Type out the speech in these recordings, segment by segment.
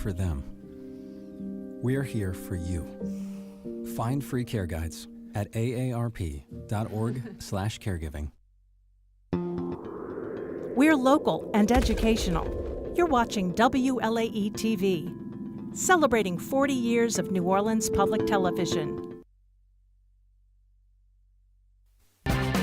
for them. We're here for you. Find free care guides at aarp.org/caregiving. We're local and educational. You're watching WLAE-TV, celebrating 40 years of New Orleans public television.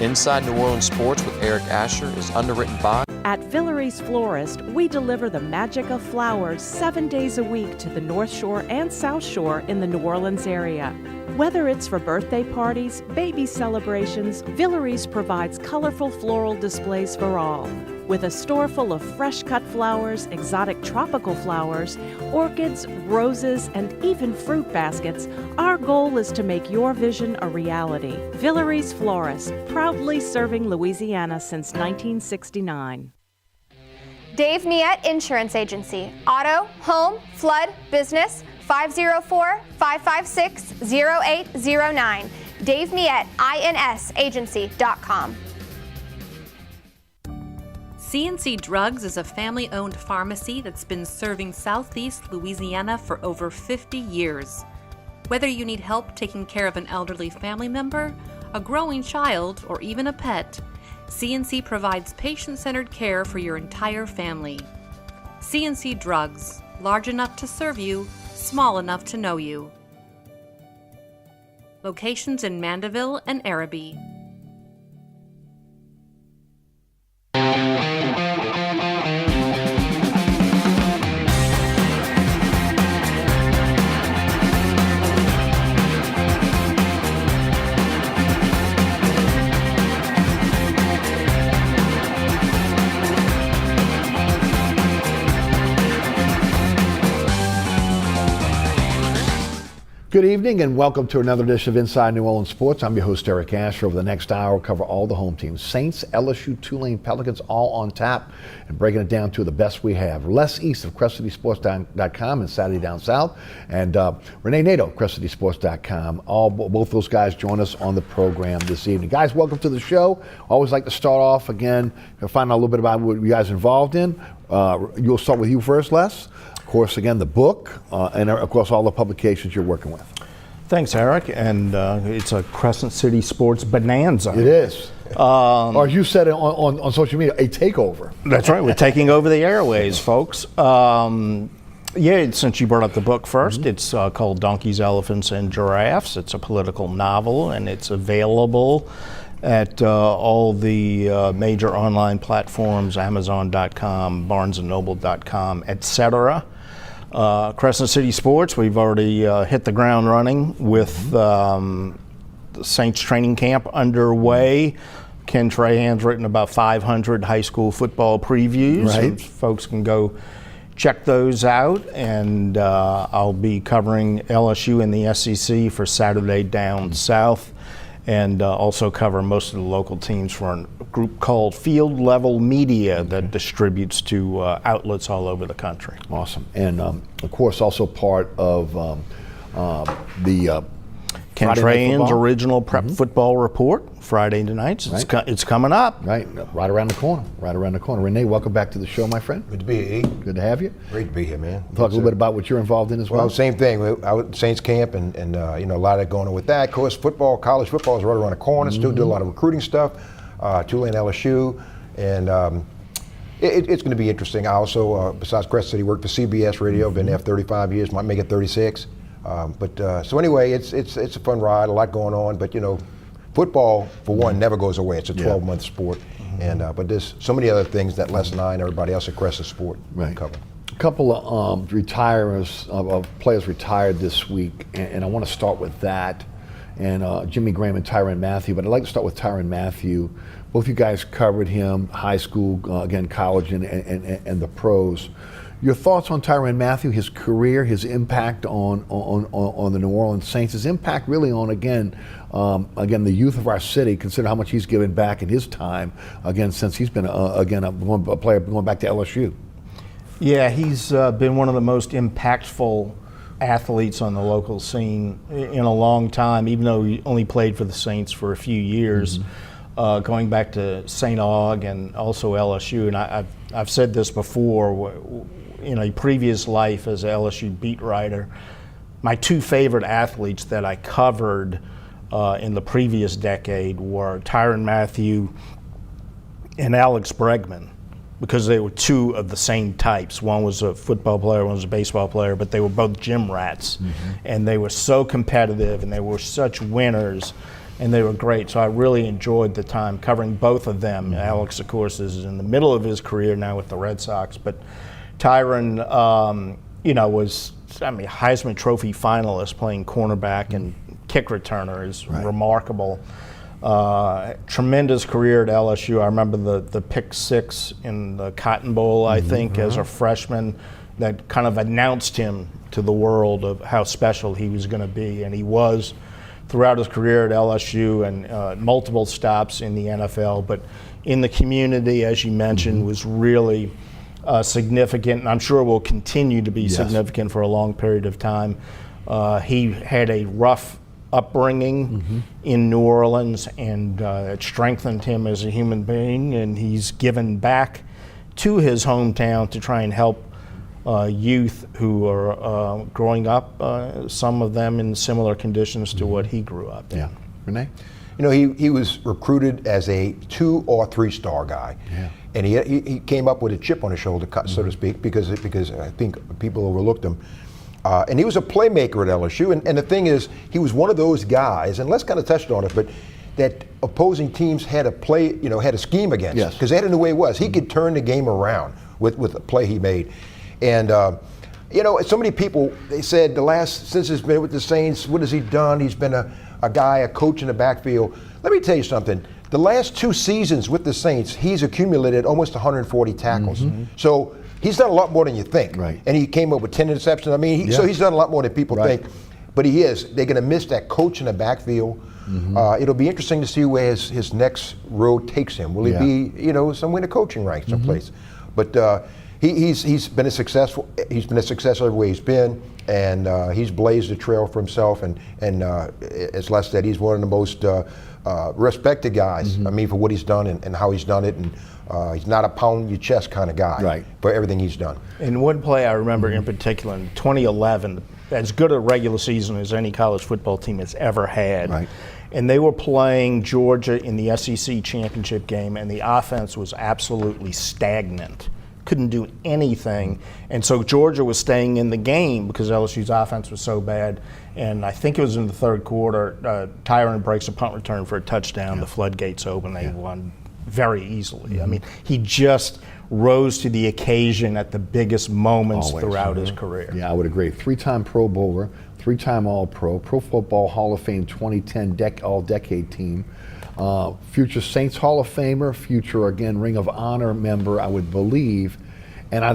Inside New Orleans Sports with Eric Asher is underwritten by... At Villeries Florist, we deliver the magic of flowers 7 days a week to the North Shore and South Shore in the New Orleans area. Whether it's for birthday parties, baby celebrations, Villeries provides colorful floral displays for all. With a store full of fresh-cut flowers, exotic tropical flowers, orchids, roses, and even fruit baskets, our goal is to make your vision a reality. Villeries Florist, proudly serving Louisiana since 1969. Dave Niet Insurance Agency. Auto, home, flood, business, 504-556-0809. Dave Niet, INSagency.com. C&C Drugs is a family-owned pharmacy that's been serving Southeast Louisiana for over 50 years. Whether you need help taking care of an elderly family member, a growing child, or even a pet, C&C provides patient-centered care for your entire family. C&C Drugs, large enough to serve you, small enough to know you. Locations in Mandeville and Araby. Good evening and welcome to another edition of Inside New Orleans Sports. I'm your host, Eric Asher. Over the next hour, we'll cover all the home teams. Saints, LSU, Tulane, Pelicans, all on tap, and breaking it down to the best we have. Les East of CrestCitySports.com and Saturday Down South, and Rene, Nadeau, CrestCitySports.com. Both those guys join us on the program this evening. Guys, welcome to the show. Always like to start off again, find out a little bit about what you guys are involved in. You'll start with you first, Les. Of course, again, the book, and of course, all the publications you're working with. Thanks, Eric. And it's a Crescent City Sports bonanza. It is. Or as you said on social media, a takeover. That's right. We're taking over the airways, folks. Yeah, since you brought up the book first, it's called Donkeys, Elephants, and Giraffes. It's a political novel, and it's available at all the major online platforms, Amazon.com, BarnesandNoble.com, etc. Crescent City Sports, we've already hit the ground running with the Saints training camp underway. Ken Trahan's written about 500 high school football previews. Right. So folks can go check those out, and I'll be covering LSU and the SEC for Saturday Down South, and also cover most of the local teams for a group called Field Level Media that distributes to outlets all over the country. Awesome. And of course, also part of the Ken Trahan's original prep football report, Friday nights. It's coming up. Right around the corner. Rene, welcome back to the show, my friend. Good to be here, E. Good to have you. Great to be here, man. Talk a little bit about what you're involved in as well. Well, same thing. I was at Saints camp, and you know, a lot of that going on with that. Of course, college football is right around the corner. Still do a lot of recruiting stuff. Tulane, LSU, and it's going to be interesting. I also, besides Crescent City, work for CBS Radio. Been there for 35 years. Might make it 36. So anyway, it's a fun ride. A lot going on, but you know, football for one never goes away. It's a 12-month sport, and but there's so many other things that Les and I and everybody else at Crescent Sport cover. A couple of players retired this week, and I want to start with that. And Jimmy Graham and Tyrann Mathieu, but I'd like to start with Tyrann Mathieu. Both you guys covered him, high school, again, college, and the pros. Your thoughts on Tyrann Mathieu, his career, his impact on the New Orleans Saints, his impact really on, again, the youth of our city, consider how much he's given back in his time, again, since he's been, a player going back to LSU. Yeah, he's been one of the most impactful athletes on the local scene in a long time, even though he only played for the Saints for a few years. Going back to St. Aug and also LSU, and I've said this before, a previous life as an LSU beat writer, my two favorite athletes that I covered in the previous decade were Tyrann Mathieu and Alex Bregman, because they were two of the same types. One was a football player, one was a baseball player, but they were both gym rats. And they were so competitive, and they were such winners, and they were great. So I really enjoyed the time covering both of them. Alex, of course, is in the middle of his career now with the Red Sox, but Tyrann, was, Heisman Trophy finalist playing cornerback and kick returner is remarkable. Tremendous career at LSU. I remember the pick six in the Cotton Bowl, I think, as a freshman, that kind of announced him to the world of how special he was going to be. And he was throughout his career at LSU and multiple stops in the NFL. But in the community, as you mentioned, was really significant, and I'm sure will continue to be significant for a long period of time. He had a rough upbringing in New Orleans, and it strengthened him as a human being, and he's given back to his hometown to try and help youth who are growing up, some of them in similar conditions to what he grew up in. Rene? He was recruited as a 2 or 3 star guy. And he came up with a chip on his shoulder, so to speak, because I think people overlooked him. And he was a playmaker at LSU. And the thing is, he was one of those guys, and Les kind of touched on it, but that opposing teams had a scheme against, because they had to know who he was. He could turn the game around with the play he made. And so many people, they said since he's been with the Saints, what has he done? He's been a coach in the backfield. Let me tell you something. The last 2 seasons with the Saints, he's accumulated almost 140 tackles. So he's done a lot more than you think. And he came up with 10 interceptions. So he's done a lot more than people think. But he is. They're going to miss that coach in the backfield. It'll be interesting to see where his next road takes him. Will he be, somewhere in the coaching ranks someplace? But he's been a success everywhere he's been, and he's blazed a trail for himself. And as Les said, he's one of the most respected guys. For what he's done and how he's done it, and he's not a pound your chest kind of guy for everything he's done. And one play I remember in particular in 2011, as good a regular season as any college football team has ever had. And they were playing Georgia in the SEC championship game, and the offense was absolutely stagnant. Couldn't do anything. And so Georgia was staying in the game because LSU's offense was so bad. And I think it was in the third quarter, Tyrann breaks a punt return for a touchdown. The floodgates open. They won very easily. He just rose to the occasion at the biggest moments throughout his career. Yeah, I would agree. 3-time Pro Bowler, 3-time All-Pro, Pro Football Hall of Fame 2010 All-Decade Team, future Saints Hall of Famer, future, again, Ring of Honor member, I would believe. And I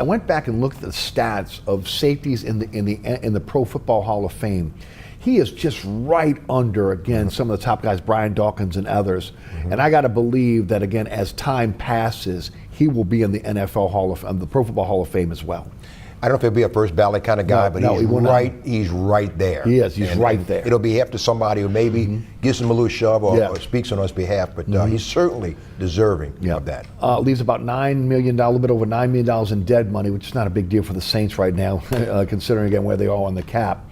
went back and looked at the stats of safeties in the Pro Football Hall of Fame. He is just right under, again, some of the top guys, Brian Dawkins and others. And I got to believe that, again, as time passes, he will be in the the Pro Football Hall of Fame as well. I don't know if he'll be a first ballot kind of guy, but he's right there. He is, he's right there. It'll be after somebody who maybe gives him a little shove or speaks on his behalf, but he's certainly deserving of that. Leaves about $9 million, a little bit over $9 million in dead money, which is not a big deal for the Saints right now, considering, again, where they are on the cap.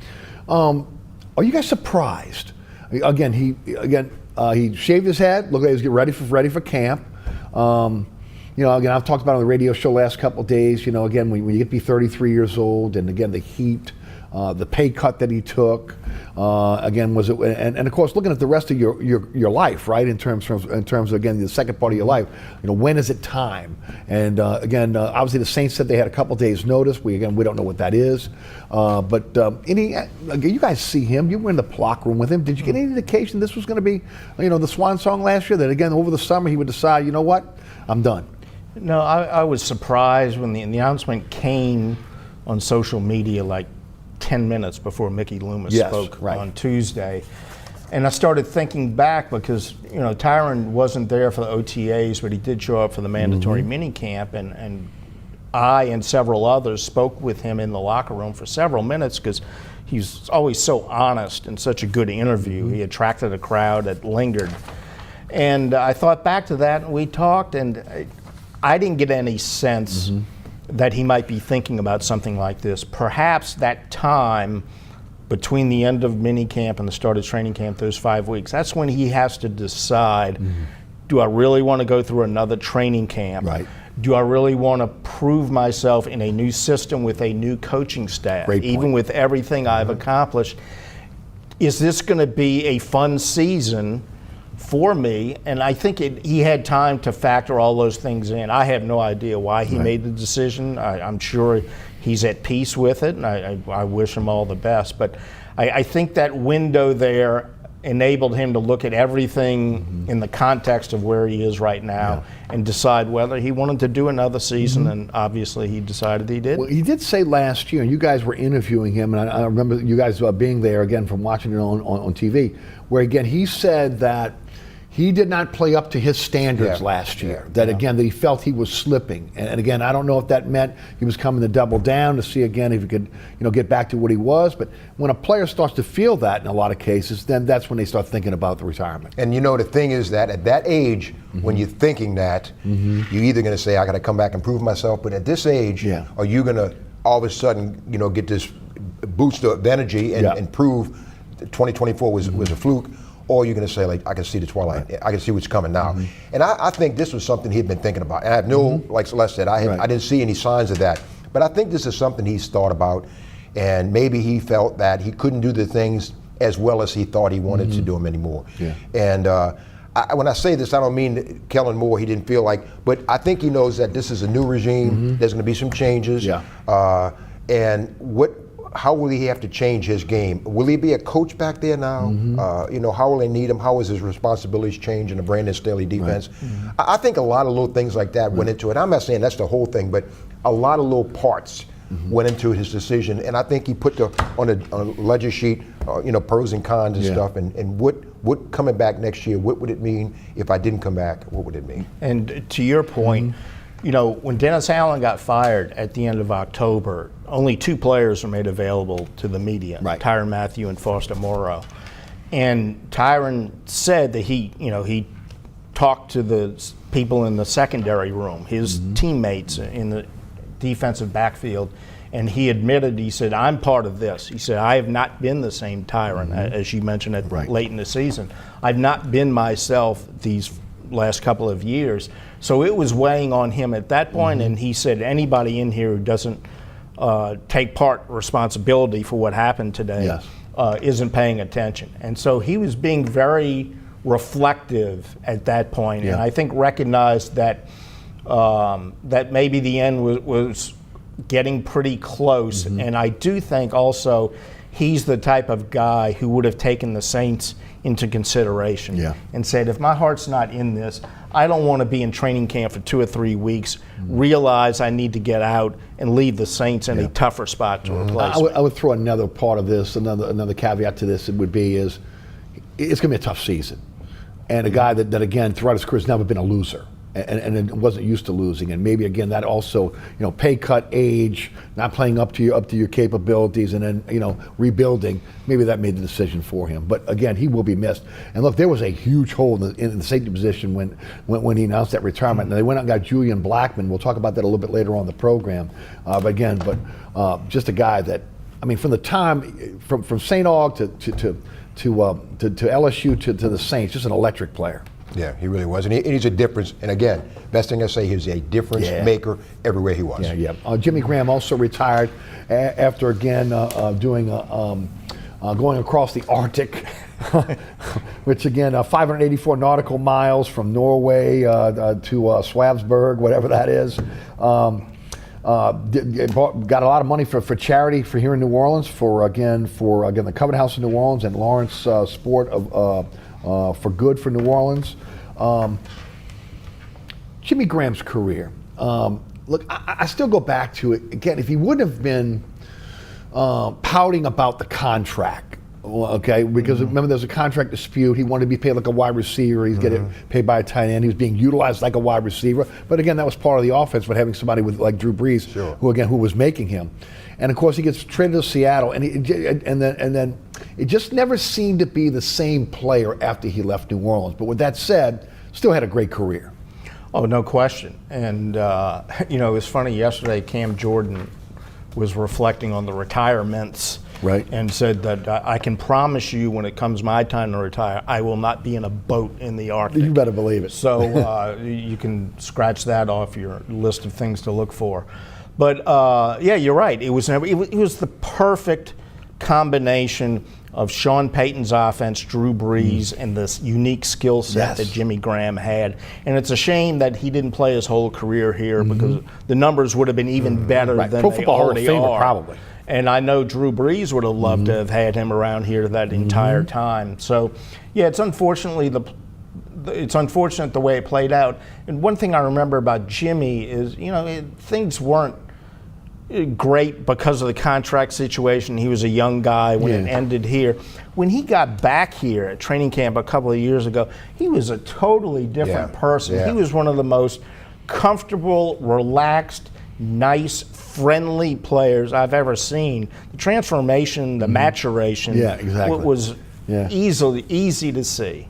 Are you guys surprised? Again, he shaved his head. Looked like he was getting ready for camp. Again, I've talked about it on the radio show last couple of days. Again, when you get to be 33 years old, and again the heat, the pay cut that he took, again and of course looking at the rest of your life, right? In terms of again the second part of your life, when is it time? And again, obviously the Saints said they had a couple of days notice. We don't know what that is, but you guys see him. You were in the locker room with him. Did you get any indication this was going to be, the swan song last year? That again over the summer he would decide, you know what, I'm done. No, I was surprised when the announcement came on social media like 10 minutes before Mickey Loomis spoke on Tuesday. And I started thinking back because, Tyrann wasn't there for the OTAs, but he did show up for the mandatory minicamp. And I and several others spoke with him in the locker room for several minutes because he's always so honest and such a good interview. He attracted a crowd that lingered. And I thought back to that, and we talked, and I didn't get any sense that he might be thinking about something like this. Perhaps that time between the end of minicamp and the start of training camp, those 5 weeks, that's when he has to decide, do I really want to go through another training camp? Right. Do I really want to prove myself in a new system with a new coaching staff? Great point. Even with everything I've accomplished, is this going to be a fun season for me? And I think he had time to factor all those things in. I have no idea why he made the decision. I'm sure he's at peace with it, and I wish him all the best. But I think that window there enabled him to look at everything in the context of where he is right now and decide whether he wanted to do another season, and obviously he decided he did. Well, he did say last year, and you guys were interviewing him, and I remember you guys being there again from watching it on TV, where again he said that he did not play up to his standards last year. That again, that he felt he was slipping. And again, I don't know if that meant he was coming to double down to see again if he could, get back to what he was. But when a player starts to feel that in a lot of cases, then that's when they start thinking about the retirement. And the thing is that at that age, when you're thinking that, you're either going to say, I got to come back and prove myself. But at this age, are you going to all of a sudden, get this boost of energy and prove that 2024 was a fluke? Or you're going to say, like, I can see the twilight. I can see what's coming now. And I think this was something he'd been thinking about. And I have no, like Celeste said, I didn't see any signs of that. But I think this is something he's thought about. And maybe he felt that he couldn't do the things as well as he thought he wanted to do them anymore. And when I say this, I don't mean Kellen Moore, he didn't feel like, but I think he knows that this is a new regime. There's going to be some changes. And how will he have to change his game? Will he be a coach back there now? How will they need him? How is his responsibilities change in the Brandon Staley defense? I think a lot of little things like that went into it. I'm not saying that's the whole thing, but a lot of little parts went into his decision. And I think he put on a ledger sheet, pros and cons and stuff. And what coming back next year, what would it mean if I didn't come back? What would it mean? And to your point, when Dennis Allen got fired at the end of October, only 2 players were made available to the media, Tyrann Mathieu and Foster Moreau. And Tyrann said that he talked to the people in the secondary room, his teammates in the defensive backfield, and he admitted, he said, I'm part of this. He said, I have not been the same Tyrann, as you mentioned late in the season. I've not been myself these last couple of years. So it was weighing on him at that point, and he said anybody in here who doesn't take part responsibility for what happened today isn't paying attention. And so he was being very reflective at that point, and I think recognized that that maybe the end was getting pretty close. And I do think also he's the type of guy who would have taken the Saints into consideration and said, if my heart's not in this, I don't want to be in training camp for 2 or 3 weeks, realize I need to get out and leave the Saints in a tougher spot to replace me. I would throw another part of this, another caveat to this, it would be is it's going to be a tough season. And a guy that again, throughout his career has never been a loser. And it wasn't used to losing, and maybe again that also, pay cut, age, not playing up to your capabilities, and then rebuilding. Maybe that made the decision for him. But again, he will be missed. And look, there was a huge hole in the safety position when he announced that retirement. And they went out and got Julian Blackmon. We'll talk about that a little bit later on in the program. Just a guy that, from the time from St. Aug to LSU to the Saints, just an electric player. Yeah, he really was. And he's a difference. And again, best thing I say, he was a difference maker everywhere he was. Jimmy Graham also retired after again doing going across the Arctic, which again, 584 nautical miles from Norway to Swabsburg, whatever that is. Got a lot of money for charity for here in New Orleans for the Covenant House in New Orleans and Lawrence Sport for Good for New Orleans. Jimmy Graham's career. Look, I still go back to it again. If he wouldn't have been pouting about the contract, okay, because remember there's a contract dispute. He wanted to be paid like a wide receiver. He's getting paid by a tight end. He was being utilized like a wide receiver. But again, that was part of the offense. But having somebody like Drew Brees, who was making him, and of course he gets traded to Seattle, and then it just never seemed to be the same player after he left New Orleans. But with that said, still had a great career. Oh, no question. And, you know, it was funny, yesterday Cam Jordan was reflecting on the retirements. Right. And said that I can promise you when it comes my time to retire, I will not be in a boat in the Arctic. You better believe it. So you can scratch that off your list of things to look for. But yeah, you're right. It was the perfect combination of Sean Payton's offense, Drew Brees, and this unique skill set that Jimmy Graham had. And it's a shame that he didn't play his whole career here because the numbers would have been even better than Pro they Football Hall of already Famer, are. probably. And I know Drew Brees would have loved to have had him around here that entire time. So, yeah, it's unfortunate the way it played out. And one thing I remember about Jimmy is, you know, things weren't great because of the contract situation. He was a young guy when it ended here. When he got back here at training camp a couple of years ago, he was a totally different person. Yeah. He was one of the most comfortable, relaxed, nice, friendly players I've ever seen. The transformation, the maturation was easy to see.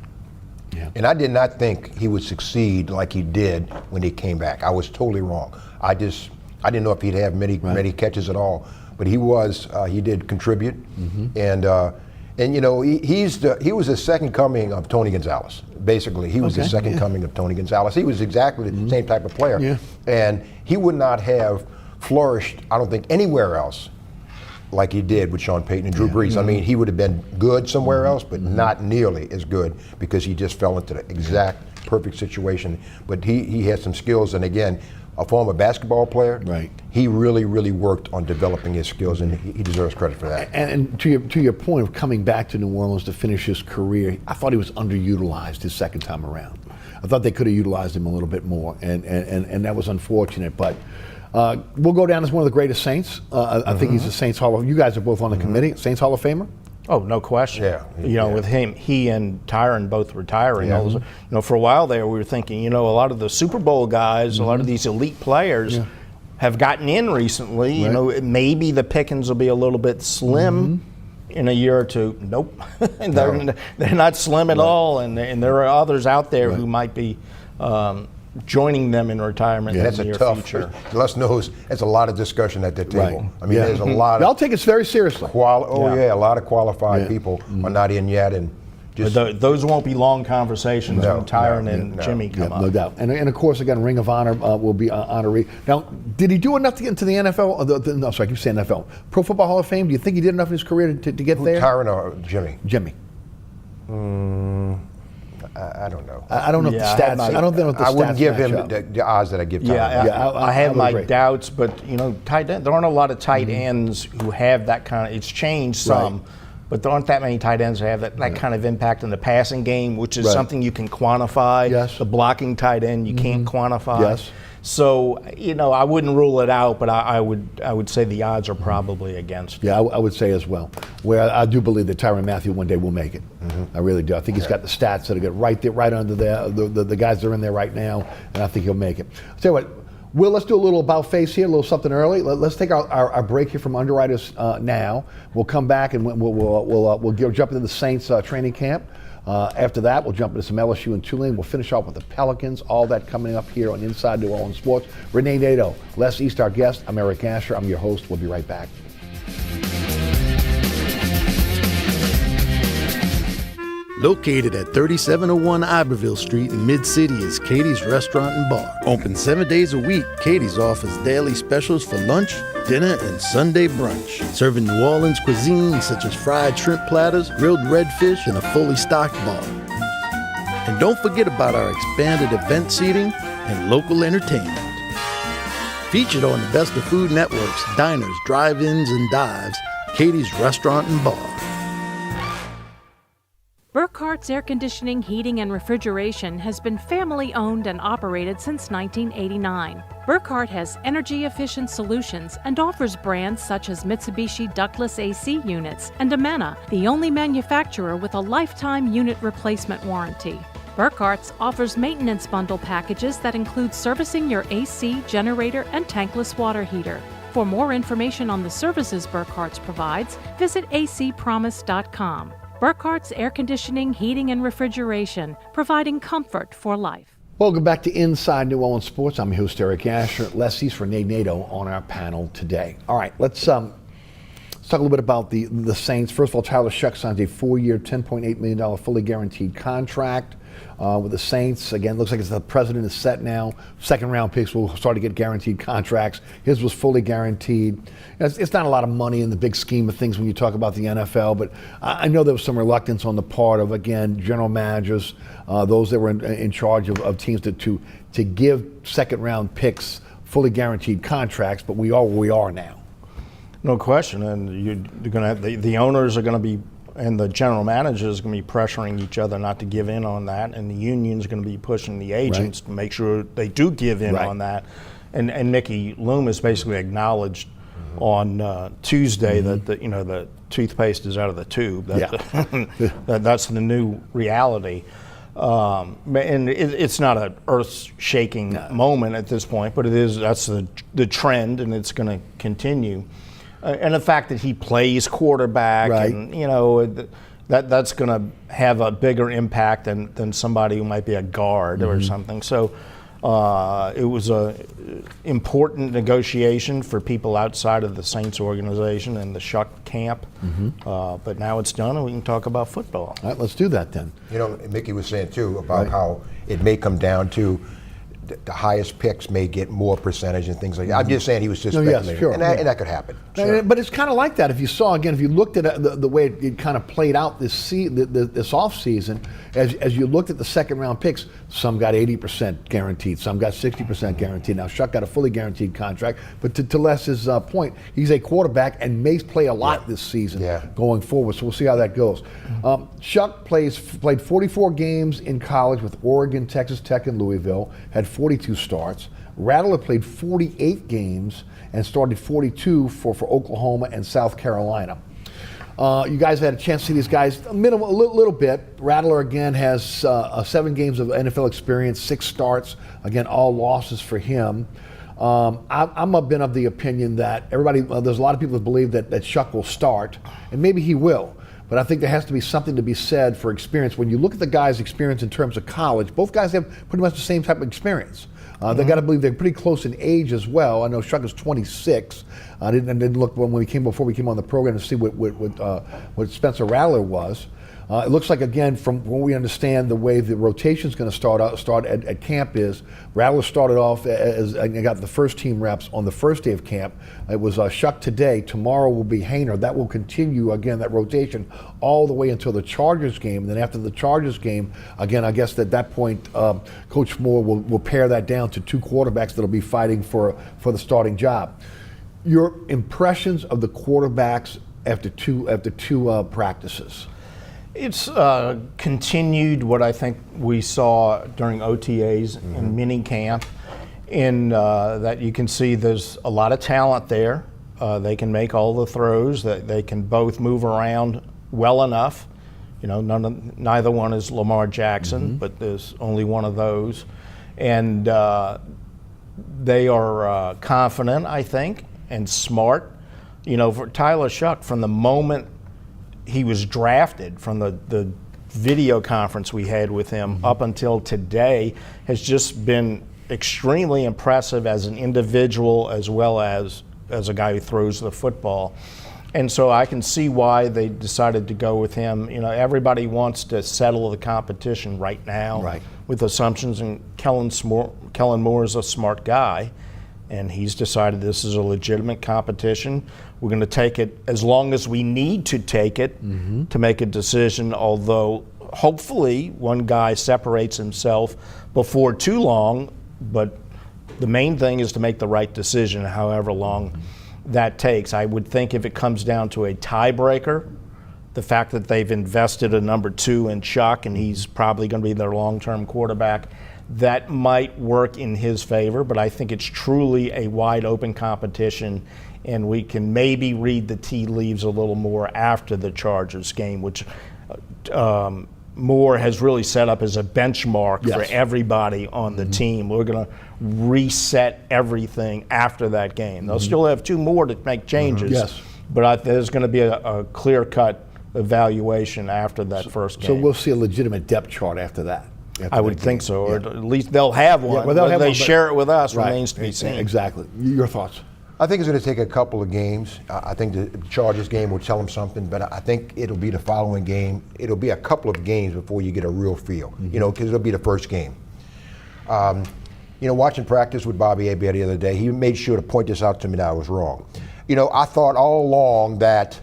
Yeah. And I did not think he would succeed like he did when he came back. I was totally wrong. I didn't know if he'd have many catches at all, but he did contribute, and you know he was the second coming of Tony Gonzalez. Basically, he was the second coming of Tony Gonzalez. He was exactly the same type of player, and he would not have flourished, I don't think, anywhere else like he did with Sean Payton and Drew Brees. I mean, he would have been good somewhere else, but not nearly as good because he just fell into the exact perfect situation. But he had some skills, and again, a former basketball player, he really, really worked on developing his skills, and he deserves credit for that. And to your point of coming back to New Orleans to finish his career, I thought he was underutilized his second time around. I thought they could have utilized him a little bit more, and that was unfortunate. But we'll go down as one of the greatest Saints. I think he's a Saints Hall of. You guys are both on the committee, Saints Hall of Famer. Oh, no question. Yeah. You know, with he and Tyron both retiring, you know, for a while there we were thinking, you know, a lot of the Super Bowl guys, a lot of these elite players have gotten in recently. You know, maybe the pickings will be a little bit slim in a year or two. Nope. They're not slim at all, and there are others out there who might be joining them in retirement in the near future. Les knows there's a lot of discussion at that table. I mean, there's a lot. Y'all take it very seriously. A lot of qualified people are not in yet, and just those won't be long conversations when Tyron and Jimmy come up. No doubt. And of course, again, Ring of Honor will be honoree. Now, did he do enough to get into the NFL? No, sorry, I keep saying NFL. Pro Football Hall of Fame. Do you think he did enough in his career to get there? Tyron or Jimmy? Jimmy. I don't know. I don't know if the stats. I don't know if the stats. I wouldn't give him match the odds that I give Tyron. I have my doubts, but you know, tight end. There aren't a lot of tight ends who have that kind of. It's changed some, but there aren't that many tight ends who have that kind of impact in the passing game, which is something you can quantify. Yes. The blocking tight end you can't quantify. Yes. So, you know, I wouldn't rule it out, but I would say the odds are probably against it. Yeah, I would say as well. Where I do believe that Tyrann Mathieu one day will make it. I really do. I think he's got the stats that are good right there, right under there. The guys that are in there right now, and I think he'll make it. I'll tell you what, Will, let's do a little about face here, a little something early. Let's take our break here from Underwriters now. We'll come back and we'll jump into the Saints training camp. After that, we'll jump into some LSU and Tulane. We'll finish off with the Pelicans. All that coming up here on Inside New Orleans Sports. Rene, Nadeau, Les East, our guest. I'm Eric Asher. I'm your host. We'll be right back. Located at 3701 Iberville Street in Mid-City is Katie's Restaurant and Bar. Open 7 days a week, Katie's offers daily specials for lunch, dinner, and Sunday brunch. Serving New Orleans cuisine such as fried shrimp platters, grilled redfish, and a fully stocked bar. And don't forget about our expanded event seating and local entertainment. Featured on the Best of Food Network's diners, drive-ins, and dives, Katie's Restaurant and Bar. Burkhart's Air Conditioning, Heating, and Refrigeration has been family-owned and operated since 1989. Burkhart has energy-efficient solutions and offers brands such as Mitsubishi ductless AC units and Amana, the only manufacturer with a lifetime unit replacement warranty. Burkhart's offers maintenance bundle packages that include servicing your AC, generator, and tankless water heater. For more information on the services Burkhart's provides, visit acpromise.com. Burkhart's Air Conditioning, Heating, and Refrigeration, providing comfort for life. Welcome back to Inside New Orleans Sports. I'm your host, Eric Asher. Les East, Rene, Nadeau on our panel today. All right, let's talk a little bit about the Saints. First of all, Tyler Shuck signs a 4-year, $10.8 million fully guaranteed contract with the Saints. Again, looks like the precedent is set now. Second-round picks will start to get guaranteed contracts. His was fully guaranteed. It's not a lot of money in the big scheme of things when you talk about the NFL, but I know there was some reluctance on the part of, again, general managers, those that were in charge of teams to give second-round picks fully guaranteed contracts, but we are where we are now. No question, and you're going to have the owners are going to be, and the general managers are going to be pressuring each other not to give in on that, and the union's going to be pushing the agents to make sure they do give in on that. And Mickey Loomis basically acknowledged on Tuesday that the toothpaste is out of the tube. That's the new reality. And it's not an earth-shaking moment at this point, but that's the trend, and it's going to continue. And the fact that he plays quarterback, and that's going to have a bigger impact than somebody who might be a guard or something. So it was a important negotiation for people outside of the Saints organization and the Shuck camp. But now it's done, and we can talk about football. All right, let's do that then. Mickey was saying too about how it may come down to the highest picks may get more percentage and things like that. I'm just saying he was just speculating, and that could happen. Sure. But it's kind of like that. If you looked at the way it kind of played out this off season, as you looked at the second round picks, some got 80% guaranteed, some got 60% guaranteed. Now Shuck got a fully guaranteed contract, but to Les's point, he's a quarterback and may play a lot this season going forward. So we'll see how that goes. Shuck played 44 games in college with Oregon, Texas Tech, and Louisville. Had 42 starts. Rattler played 48 games and started 42 for Oklahoma and South Carolina. You guys have had a chance to see these guys a little bit. Rattler, again, has 7 games of NFL experience, 6 starts. Again, all losses for him. I've been of the opinion that there's a lot of people that believe that Shuck will start, and maybe he will. But I think there has to be something to be said for experience. When you look at the guys' experience in terms of college, both guys have pretty much the same type of experience. They got to believe they're pretty close in age as well. I know Shuck is 26. I didn't look before we came on the program to see what Spencer Rattler was. It looks like, again, from what we understand, the way the rotation is going to start at camp is Rattler started off and got the first team reps on the first day of camp. It was Shuck today. Tomorrow will be Hainer. That will continue, again, that rotation all the way until the Chargers game. And then after the Chargers game, again, I guess at that point, Coach Moore will pare that down to 2 quarterbacks that will be fighting for the starting job. Your impressions of the quarterbacks after two practices? It's continued what I think we saw during OTAs and mini camp, in that you can see there's a lot of talent there. They can make all the throws. They can both move around well enough. Neither one is Lamar Jackson, but there's only one of those. And they are confident, I think, and smart. For Tyler Shuck, from the moment he was drafted, from the video conference we had with him up until today, has just been extremely impressive as an individual as well as a guy who throws the football. And so I can see why they decided to go with him. Everybody wants to settle the competition right now with assumptions, and Kellen Moore is a smart guy, and he's decided this is a legitimate competition. We're going to take it as long as we need to take it to make a decision, although hopefully one guy separates himself before too long. But the main thing is to make the right decision, however long that takes. I would think if it comes down to a tiebreaker, the fact that they've invested a number 2 in Shuck, and he's probably going to be their long-term quarterback, that might work in his favor. But I think it's truly a wide-open competition, and we can maybe read the tea leaves a little more after the Chargers game, which Moore has really set up as a benchmark for everybody on the team. We're going to reset everything after that game. They'll still have 2 more to make changes, but there's going to be a clear-cut evaluation after that first game. So we'll see a legitimate depth chart after that. I would think so, or at least they'll have one. well, they'll Whether have they one, but- share it with us Right. remains to be seen. Exactly. Your thoughts? I think it's going to take a couple of games. I think the Chargers game will tell them something, but I think it'll be the following game. It'll be a couple of games before you get a real feel, because it'll be the first game. Watching practice with Bobby Hebert the other day, he made sure to point this out to me that I was wrong. I thought all along that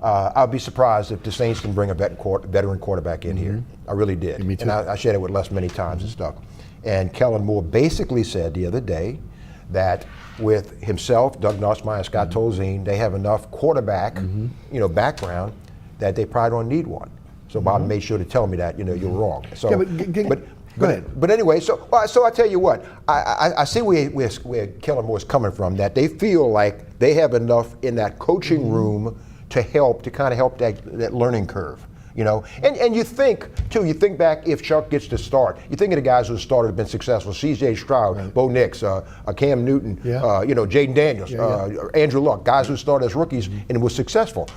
I'd be surprised if the Saints can bring a veteran quarterback in here. I really did. Me too. And I shared it with Les many times and stuff. And Kellen Moore basically said the other day that with himself, Doug Nussmeier, and Scott Tolzien, they have enough quarterback, background that they probably don't need one. So Bob made sure to tell me that, you're wrong. So, go ahead. But anyway, so I tell you what, I see where Kellen Moore is coming from, that they feel like they have enough in that coaching room to kind of help that learning curve. And you think back if Chuck gets to start, you think of the guys who started have been successful: C.J. Stroud, Bo Nix, Cam Newton, Jaden Daniels, Andrew Luck, guys who started as rookies and was successful.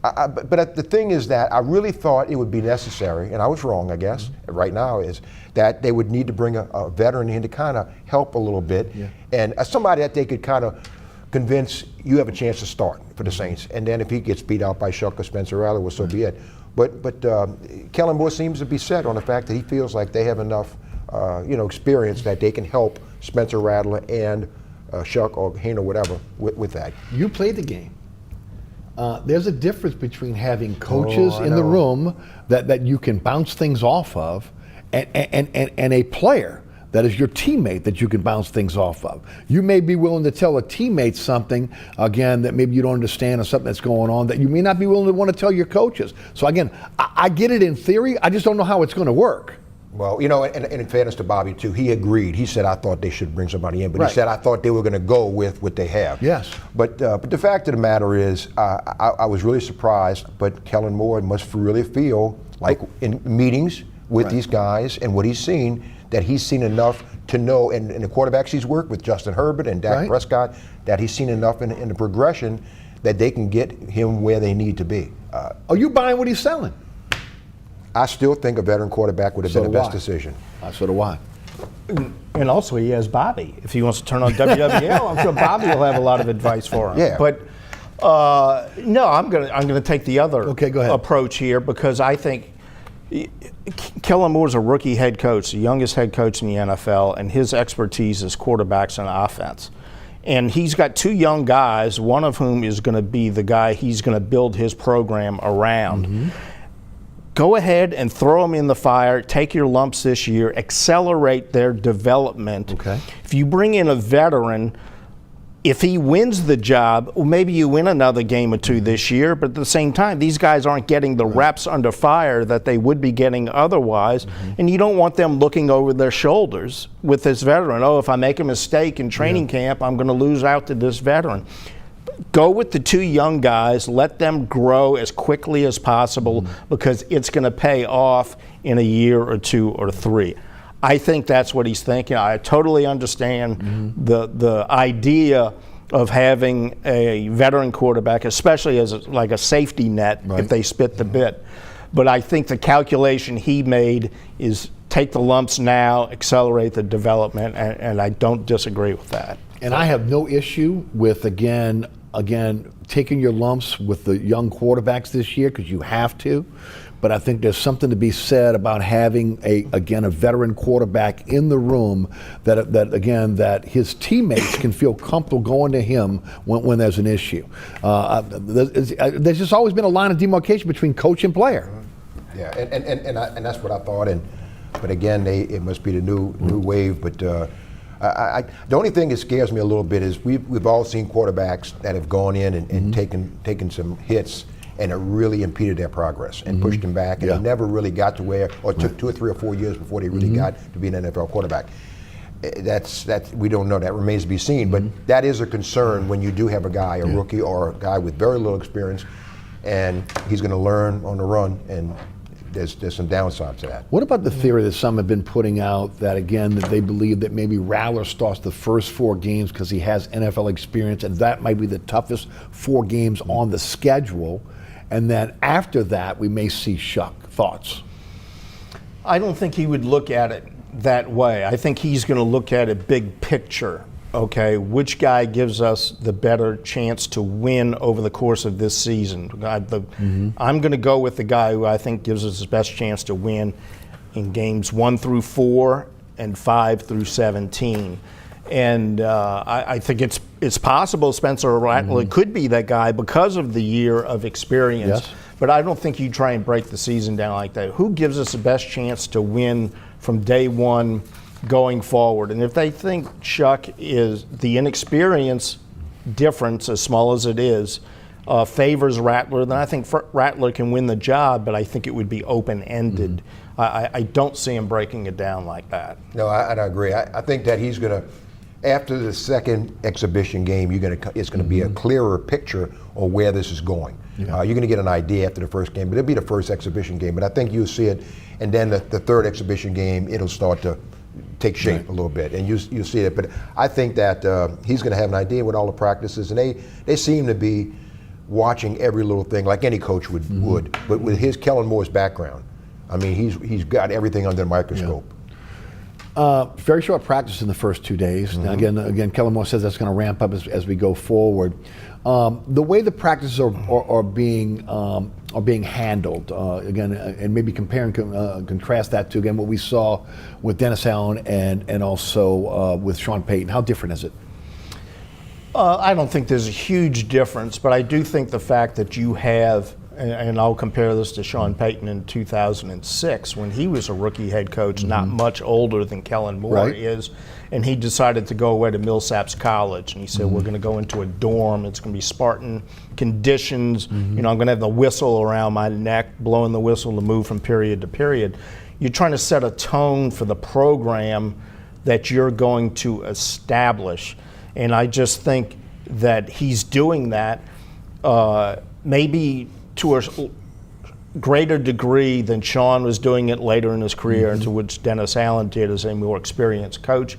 But the thing is that I really thought it would be necessary, and I was wrong, I guess, right now, is that they would need to bring a veteran in to kind of help a little bit, and somebody that they could kind of convince you have a chance to start for the Saints. And then if he gets beat out by Shuck or Spencer Rattler, well, so be it. But Kellen Moore seems to be set on the fact that he feels like they have enough, experience that they can help Spencer Rattler and Shuck or Hayne or whatever with that. You played the game. There's a difference between having coaches in the room that you can bounce things off of, and a player that is your teammate that you can bounce things off of. You may be willing to tell a teammate something, again, that maybe you don't understand, or something that's going on that you may not be willing to want to tell your coaches. So again, I get it in theory, I just don't know how it's going to work. Well, and in fairness to Bobby, too, he agreed. He said, I thought they should bring somebody in, but he said, I thought they were going to go with what they have. Yes. But the fact of the matter is, I was really surprised, but Kellen Moore must really feel like in meetings with these guys and what he's seen, that he's seen enough to know, and the quarterbacks he's worked with, Justin Herbert and Dak Prescott, that he's seen enough in the progression that they can get him where they need to be. Are you buying what he's selling? I still think a veteran quarterback would have been the best decision. So do I. And also he has Bobby. If he wants to turn on WWL, I'm sure Bobby will have a lot of advice for him. Yeah. But no, I'm gonna take the other approach here, because I think Kellen Moore's a rookie head coach, the youngest head coach in the NFL, and his expertise is quarterbacks and offense. And he's got two young guys, one of whom is going to be the guy he's going to build his program around. Go ahead and throw them in the fire, take your lumps this year, accelerate their development. If you bring in a veteran, if he wins the job, well, maybe you win another game or two this year, but at the same time, these guys aren't getting the reps under fire that they would be getting otherwise, and you don't want them looking over their shoulders with this veteran. Oh, if I make a mistake in training camp, I'm going to lose out to this veteran. Go with the two young guys, let them grow as quickly as possible, because it's going to pay off in a year or two or three. I think that's what he's thinking. I totally understand the idea of having a veteran quarterback, especially as like a safety net if they spit the bit. But I think the calculation he made is take the lumps now, accelerate the development, and I don't disagree with that. And I have no issue with, again, taking your lumps with the young quarterbacks this year, because you have to. But I think there's something to be said about having a veteran quarterback in the room that his teammates can feel comfortable going to him when there's an issue. There's just always been a line of demarcation between coach and player. Yeah, and that's what I thought. But again, it must be the new wave. But the only thing that scares me a little bit is we've all seen quarterbacks that have gone in and taken some hits, and it really impeded their progress and pushed them back, and they never really got to where, or it took 2 or 3 or 4 years before they really got to be an NFL quarterback. That's we don't know. That remains to be seen. But that is a concern when you do have a guy, a rookie or a guy with very little experience, and he's going to learn on the run, and there's some downside to that. What about the theory that some have been putting out that, again, that they believe that maybe Rattler starts the first 4 games because he has NFL experience, and that might be the toughest 4 games on the schedule, and then after that we may see Shuck? Thoughts? I don't think he would look at it that way. I think he's going to look at it big picture. Okay, which guy gives us the better chance to win over the course of this season? I'm going to go with the guy who I think gives us the best chance to win in games 1 through 4 and 5 through 17. And I think it's possible Spencer Rattler could be that guy because of the year of experience. Yes. But I don't think you try and break the season down like that. Who gives us the best chance to win from day one going forward? And if they think Chuck is the inexperience difference, as small as it is, favors Rattler, then I think Rattler can win the job, but I think it would be open-ended. I don't see him breaking it down like that. No, I agree. I think that he's going to, after the second exhibition game, it's going to be a clearer picture of where this is going. Yeah. You're going to get an idea after the first game, but it'll be the first exhibition game. But I think you'll see it, and then the third exhibition game, it'll start to take shape a little bit, and you see it. But I think that he's going to have an idea with all the practices, and they seem to be watching every little thing like any coach would. But with his Kellen Moore's background, I mean, he's got everything under the microscope. Very short practice in the first 2 days. Now again, Kellen Moore says that's going to ramp up as we go forward. The way the practices are being handled, again, and maybe compare and contrast that to again what we saw with Dennis Allen and also with Sean Payton. How different is it? I don't think there's a huge difference, but I do think the fact that you have, and I'll compare this to Sean Payton in 2006 when he was a rookie head coach, not much older than Kellen Moore is, and he decided to go away to Millsaps College, and he said, we're going to go into a dorm, it's going to be Spartan conditions, you know, I'm going to have the whistle around my neck, blowing the whistle to move from period to period. You're trying to set a tone for the program that you're going to establish, and I just think that he's doing that maybe to a greater degree than Sean was doing it later in his career, and to which Dennis Allen did as a more experienced coach,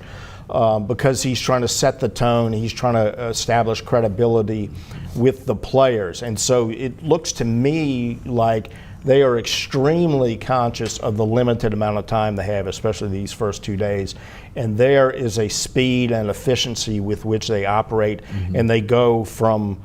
because he's trying to set the tone, he's trying to establish credibility with the players. And so it looks to me like they are extremely conscious of the limited amount of time they have, especially these first 2 days. And there is a speed and efficiency with which they operate, and they go from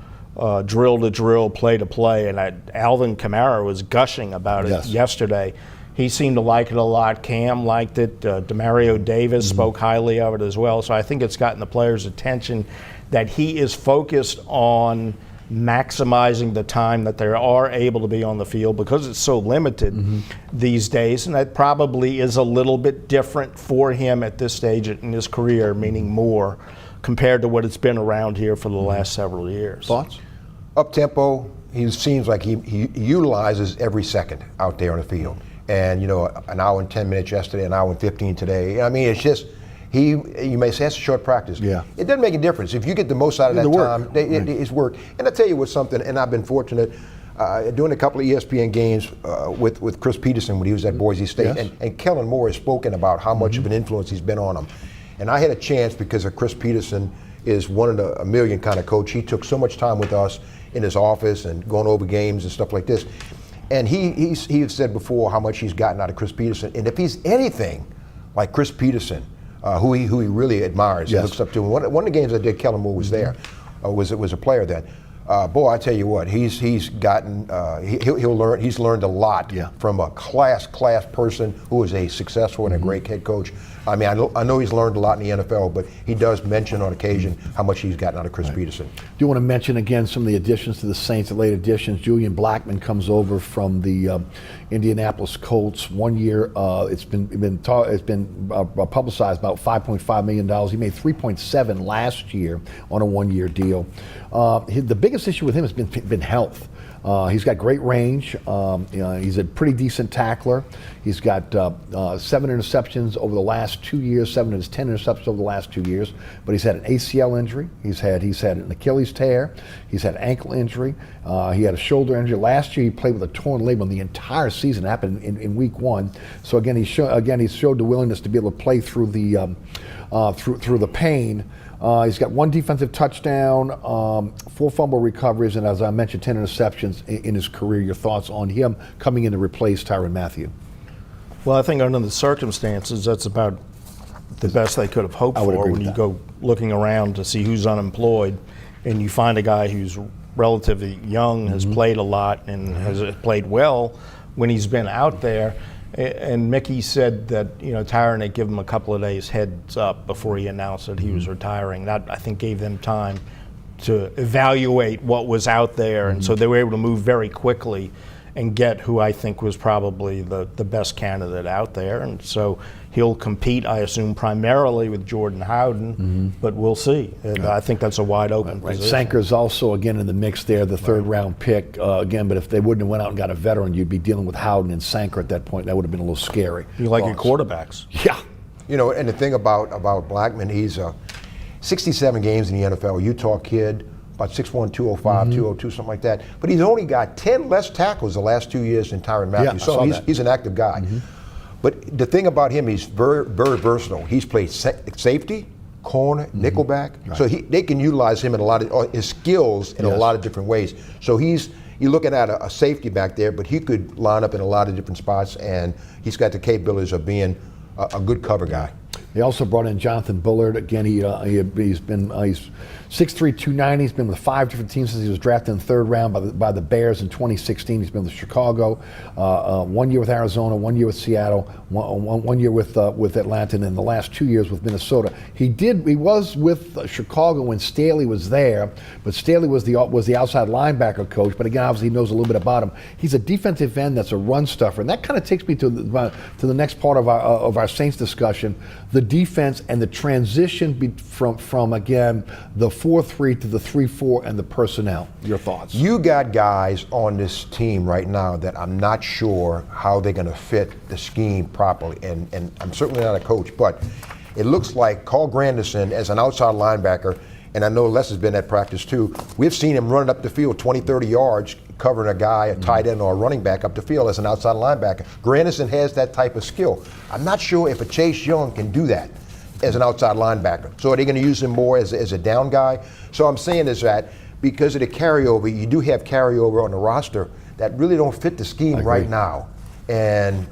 drill to drill, play to play. And Alvin Kamara was gushing about it yesterday. He seemed to like it a lot. Cam liked it. Demario Davis spoke highly of it as well. So I think it's gotten the players' attention that he is focused on maximizing the time that they are able to be on the field because it's so limited these days. And that probably is a little bit different for him at this stage in his career, meaning more, compared to what it's been around here for the last several years. Thoughts? Up-tempo, he seems like he utilizes every second out there on the field. And, you know, an hour and 10 minutes yesterday, an hour and 15 today. I mean, it's just, you may say that's a short practice. Yeah. It doesn't make a difference. If you get the most out of that time, it's work. And I'll tell you what's something, and I've been fortunate, doing a couple of ESPN games with Chris Peterson when he was at Boise State. And Kellen Moore has spoken about how much of an influence he's been on him. And I had a chance because of Chris Peterson is one of a million kind of coach. He took so much time with us in his office and going over games and stuff like this. And he has said before how much he's gotten out of Chris Peterson. And if he's anything like Chris Peterson, who he really admires and looks up to. One of the games I did, Kellen Moore was there, was a player then. Boy, I tell you what, he's gotten he'll learn. He's learned a lot from a class person who is a successful and a great head coach. I mean, I know he's learned a lot in the NFL, but he does mention on occasion how much he's gotten out of Chris Peterson. Do you want to mention again some of the additions to the Saints, the late additions? Julian Blackmon comes over from the Indianapolis Colts. 1 year, it's been publicized about $5.5 million. He made $3.7 last year on a 1 year deal. The biggest issue with him has been health. He's got great range. He's a pretty decent tackler. He's got 7 interceptions over the last 2 years, 7 of his 10 interceptions over the last 2 years. But he's had an ACL injury. He's had an Achilles tear. He's had an ankle injury. He had a shoulder injury. Last year he played with a torn labrum the entire season. It happened in week 1. So again, he showed the willingness to be able to play through the through the pain. He's got 1 defensive touchdown, 4 fumble recoveries, and as I mentioned, 10 interceptions in his career. Your thoughts on him coming in to replace Tyrann Mathieu? Well, I think under the circumstances, that's about the best they could have hoped I would for agree when with you that. go looking around to see who's unemployed and you find a guy who's relatively young, has played a lot, and has played well when he's been out there. And Mickey said that, you know, Tyron had given him a couple of days heads up before he announced that he was retiring. That, I think, gave them time to evaluate what was out there, and so they were able to move very quickly and get who I think was probably the best candidate out there. And so he'll compete, I assume, primarily with Jordan Howden, but we'll see. And I think that's a wide open position. Sanker's also, again, in the mix there, the third-round pick, again, but if they wouldn't have went out and got a veteran, you'd be dealing with Howden and Sanker at that point. That would have been a little scary. You like your quarterbacks. Yeah. You know, and the thing about Blackman, he's 67 games in the NFL, Utah kid, about 6'1", 205, 202, something like that. But he's only got 10 less tackles the last 2 years than Tyrann Mathieu. Yeah, I so saw that. he's an active guy. But the thing about him, he's very, very versatile. He's played safety, corner, nickelback. So they can utilize him in a lot of his skills in a lot of different ways. So you're looking at a safety back there, but he could line up in a lot of different spots, and he's got the capabilities of being a good cover guy. They also brought in Jonathan Bullard. Again, he's 6'3", 290. He's been with 5 different teams since he was drafted in the third round by the Bears in 2016. He's been with Chicago, 1 year with Arizona, 1 year with Seattle, one year with Atlanta, and then the last 2 years with Minnesota. He was with Chicago when Staley was there, but Staley was the outside linebacker coach. But again, obviously he knows a little bit about him. He's a defensive end that's a run stuffer, and that kind of takes me to the next part of our Saints discussion. The defense and the transition from again the 4-3 to the 3-4 and the personnel. Your thoughts? You got guys on this team right now that I'm not sure how they're going to fit the scheme properly, and I'm certainly not a coach, but it looks like Carl Granderson as an outside linebacker, and I know Les has been at practice too, we've seen him running up the field 20, 30 yards, covering a guy, a tight end or a running back up the field as an outside linebacker. Granderson has that type of skill. I'm not sure if a Chase Young can do that as an outside linebacker. So are they going to use him more as a down guy? So I'm saying is that because of the carryover, you do have carryover on the roster that really don't fit the scheme right now. And,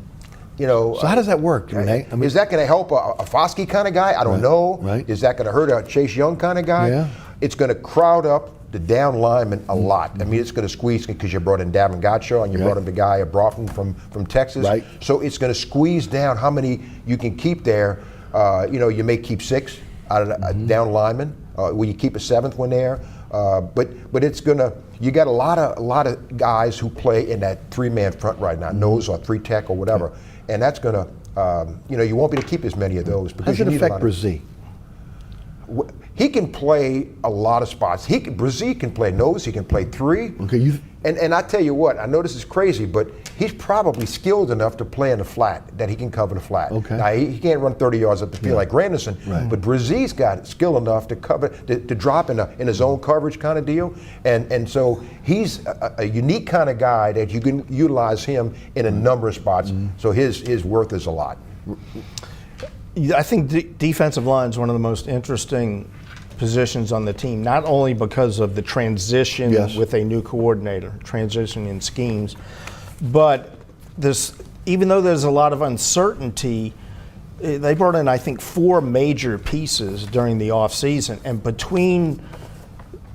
you know. So how does that work, Rene? Is that going to help a Foskey kind of guy? I don't know. Right. Is that going to hurt a Chase Young kind of guy? Yeah. It's going to crowd up the down lineman a lot. I mean, it's going to squeeze because you brought in Davin Gottschall and you brought in the guy Broughton from Texas. Right. So it's going to squeeze down how many you can keep there. You know, you may keep 6 out of a down lineman. Will you keep a 7th one there? But it's gonna. You got a lot of guys who play in that 3-man front right now, nose or 3 tech or whatever, and that's gonna. You know, you won't be able to keep as many of those because How does it you need affect a lot of. Brzee? He can play a lot of spots. Brzee can play nose. He can play 3. Okay, And I tell you what, I know this is crazy, but he's probably skilled enough to play in the flat, that he can cover the flat. Okay. Now, he can't run 30 yards up the field like Granderson, but Brzee's got skill enough to cover, to drop in a zone coverage kind of deal. And so he's a unique kind of guy that you can utilize him in a number of spots. So his worth is a lot. I think defensive line is one of the most interesting positions on the team, not only because of the transition with a new coordinator, transition in schemes, but even though there's a lot of uncertainty, they brought in, I think, 4 major pieces during the offseason, and between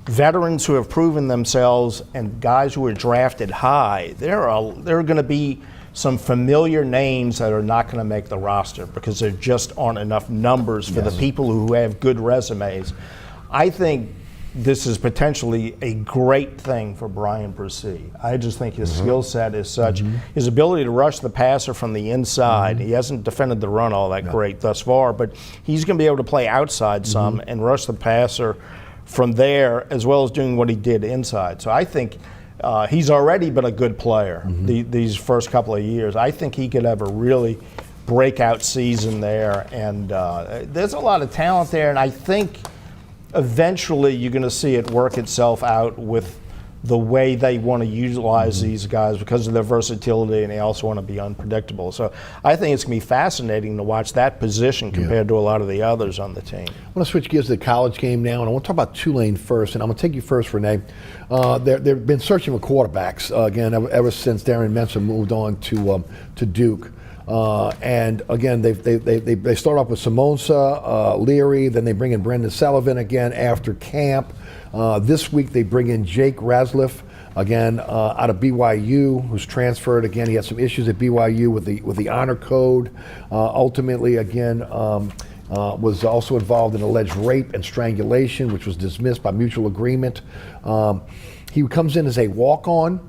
veterans who have proven themselves and guys who were drafted high, there are going to be some familiar names that are not going to make the roster because there just aren't enough numbers for the people who have good resumes. I think this is potentially a great thing for Brian Brzee. I just think his skill set is such. His ability to rush the passer from the inside, he hasn't defended the run all that great thus far, but he's going to be able to play outside some and rush the passer from there, as well as doing what he did inside. So I think he's already been a good player these first couple of years. I think he could have a really breakout season there, and there's a lot of talent there, and I think eventually you're going to see it work itself out with the way they want to utilize these guys because of their versatility, and they also want to be unpredictable. So I think it's going to be fascinating to watch that position compared to a lot of the others on the team. I want to switch gears to the college game now, and I want to talk about Tulane first, and I'm going to take you first, Rene. They've been searching for quarterbacks, again, ever since Darren Mensa moved on to Duke. And again, they start off with Simonsa, Leary, then they bring in Brendan Sullivan again after camp. This week they bring in Jake Rasliff, again out of BYU, who's transferred. Again, he had some issues at BYU with the honor code. Ultimately, again, was also involved in alleged rape and strangulation, which was dismissed by mutual agreement. He comes in as a walk-on.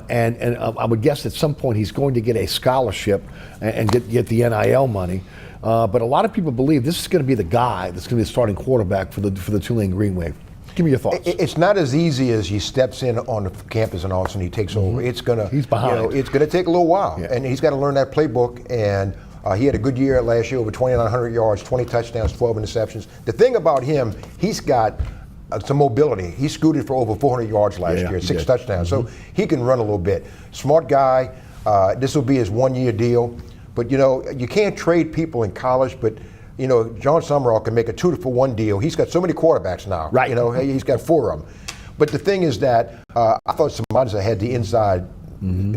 And I would guess at some point he's going to get a scholarship and get the NIL money. But a lot of people believe this is going to be the guy that's going to be the starting quarterback for the Tulane Green Wave. Give me your thoughts. It's not as easy as he steps in on the campus and all of a sudden he takes over. He's behind. It's going to take a little while, and he's got to learn that playbook. And he had a good year last year, over 2,900 yards, 20 touchdowns, 12 interceptions. The thing about him, he's got some mobility. He scooted for over 400 yards last year, 6 touchdowns. So he can run a little bit. Smart guy. This will be his 1-year deal. But, you can't trade people in college, but, John Summerall can make a 2-for-1 deal. He's got so many quarterbacks now. Right. He's got 4 of them. But the thing is that I thought Simonsa had the inside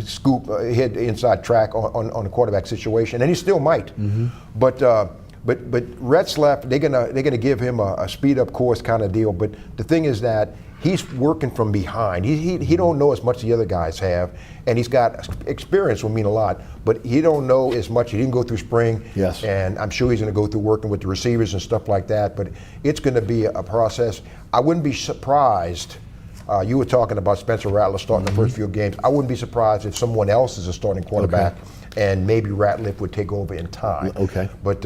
scoop, hit the inside track on the quarterback situation, and he still might. But Retzlaff, they're gonna give him a speed up course kind of deal. But the thing is that he's working from behind. He don't know as much as the other guys have, and he's got experience will mean a lot. But he don't know as much. He didn't go through spring. Yes. And I'm sure he's gonna go through working with the receivers and stuff like that. But it's gonna be a process. I wouldn't be surprised. You were talking about Spencer Rattler starting the first few games. I wouldn't be surprised if someone else is a starting quarterback, and maybe Ratliff would take over in time. Okay. But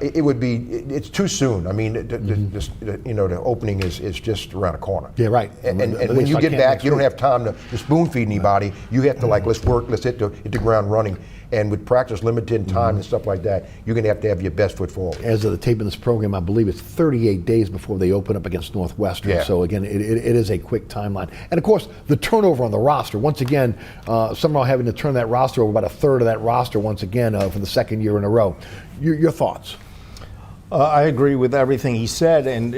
it would be. It's too soon. I mean, the opening is just around the corner. Yeah, right. And when you get back, you don't have time to spoon feed anybody. You have to let's work. Let's hit the ground running. And with practice limited in time and stuff like that, you're going to have your best foot forward. As of the tape in this program, I believe it's 38 days before they open up against Northwestern. Yeah. So again, it is a quick timeline. And of course, the turnover on the roster. Once again, somehow having to turn that roster over, about a third of that roster once again for the second year in a row. Your thoughts? I agree with everything he said. And,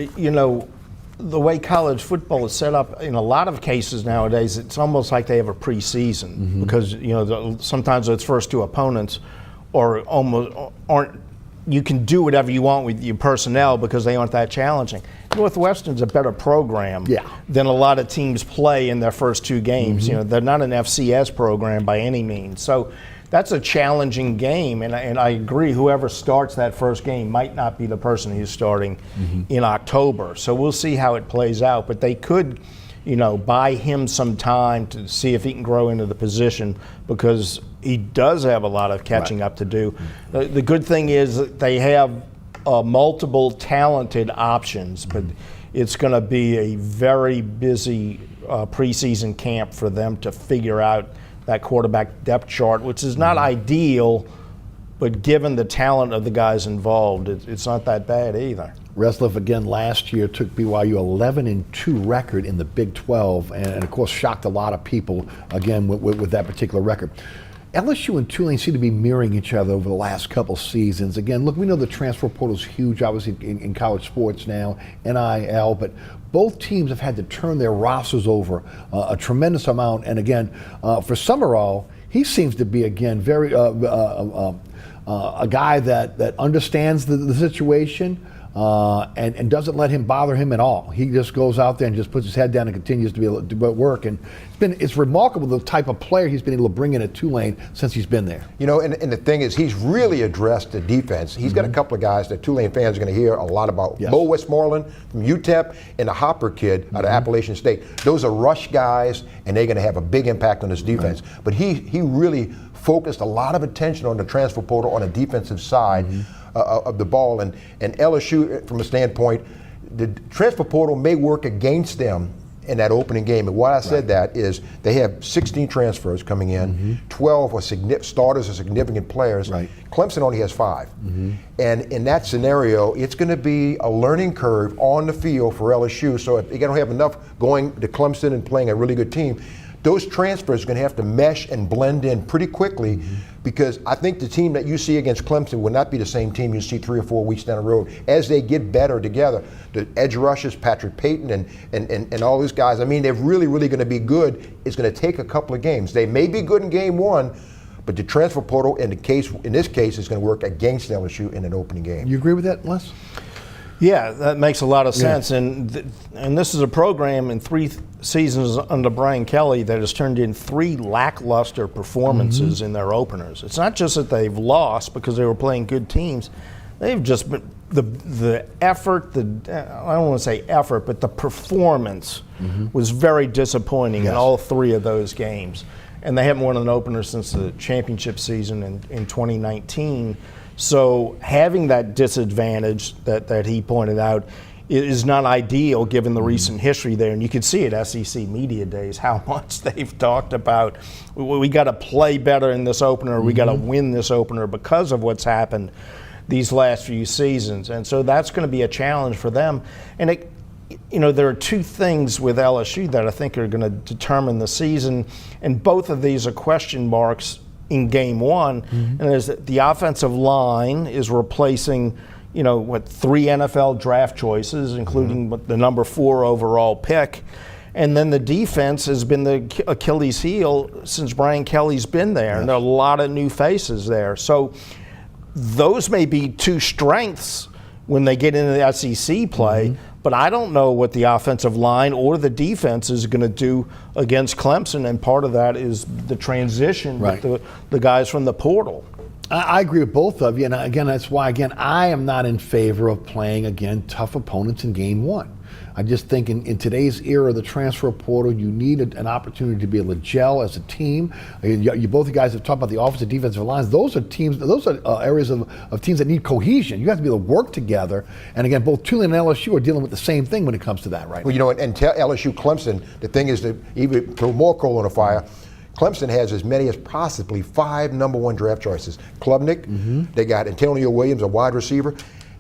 the way college football is set up, in a lot of cases nowadays, it's almost like they have a preseason because sometimes those first 2 opponents aren't. You can do whatever you want with your personnel because they aren't that challenging. Northwestern's a better program than a lot of teams play in their first 2 games. They're not an FCS program by any means. So that's a challenging game, and I agree, whoever starts that first game might not be the person who's starting in October. So we'll see how it plays out, but they could, buy him some time to see if he can grow into the position because he does have a lot of catching up to do. The good thing is that they have multiple talented options, but it's going to be a very busy preseason camp for them to figure out that quarterback depth chart, which is not ideal, but given the talent of the guys involved, it's not that bad either. Resliff again last year took BYU 11-2 record in the Big 12, and of course shocked a lot of people again with that particular record. LSU and Tulane seem to be mirroring each other over the last couple seasons. Again, look, we know the transfer portal is huge, obviously, in college sports now, NIL, but both teams have had to turn their rosters over a tremendous amount. And again, for Summerall, he seems to be, again, very a guy that understands the situation. And doesn't let him bother him at all. He just goes out there and just puts his head down and continues to be able to do work. And it's remarkable the type of player he's been able to bring in at Tulane since he's been there. And the thing is, he's really addressed the defense. He's got a couple of guys that Tulane fans are going to hear a lot about. Yes. Bo Westmoreland from UTEP and the Hopper kid out of Appalachian State. Those are rush guys, and they're going to have a big impact on this defense. Right. But he really focused a lot of attention on the transfer portal on the defensive side. Of the ball, and LSU, from a standpoint, the transfer portal may work against them in that opening game. And why I said that is they have 16 transfers coming in, 12 are starters or significant players. Right. Clemson only has 5. And in that scenario, it's going to be a learning curve on the field for LSU. So if they don't have enough going to Clemson and playing a really good team, those transfers are going to have to mesh and blend in pretty quickly because I think the team that you see against Clemson will not be the same team you see 3 or 4 weeks down the road as they get better together. The edge rushers, Patrick Payton and all these guys, I mean, they're really, really going to be good. It's going to take a couple of games. They may be good in game 1, But the transfer portal in this case is going to work against LSU in an opening game. You agree with that, Les? Yeah, that makes a lot of sense. And this is a program in 3 seasons under Brian Kelly that has turned in 3 lackluster performances in their openers. It's not just that they've lost because they were playing good teams. They've just been the effort, I don't want to say effort, but the performance was very disappointing in all 3 of those games. And they haven't won an opener since the championship season in 2019. So having that disadvantage that he pointed out is not ideal given the recent history there. And you can see at SEC Media Days how much they've talked about, we got to play better in this opener, we got to win this opener because of what's happened these last few seasons. And so that's going to be a challenge for them. And there are 2 things with LSU that I think are going to determine the season, and both of these are question marks in game 1. And there's the offensive line is replacing, 3 NFL draft choices, including the number 4 overall pick. And then the defense has been the Achilles heel since Brian Kelly's been there, and there are a lot of new faces there. So those may be 2 strengths when they get into the SEC play, but I don't know what the offensive line or the defense is going to do against Clemson, and part of that is the transition with the guys from the portal. I agree with both of you, and again, that's why, I am not in favor of playing, tough opponents in game 1. I just think in today's era of the transfer portal, you need an opportunity to be able to gel as a teth. You both guys have talked about the offensive, defensive lines. Those are teams. Those are areas of teams that need cohesion. You have to be able to work together. And again, both Tulane and LSU are dealing with the same thing when it comes to that, right? Well, and tell LSU, Clemson. The thing is that even throw more coal on the fire. Clemson has as many as possibly 5 number 1 draft choices. Klubnik, they got Antonio Williams, a wide receiver.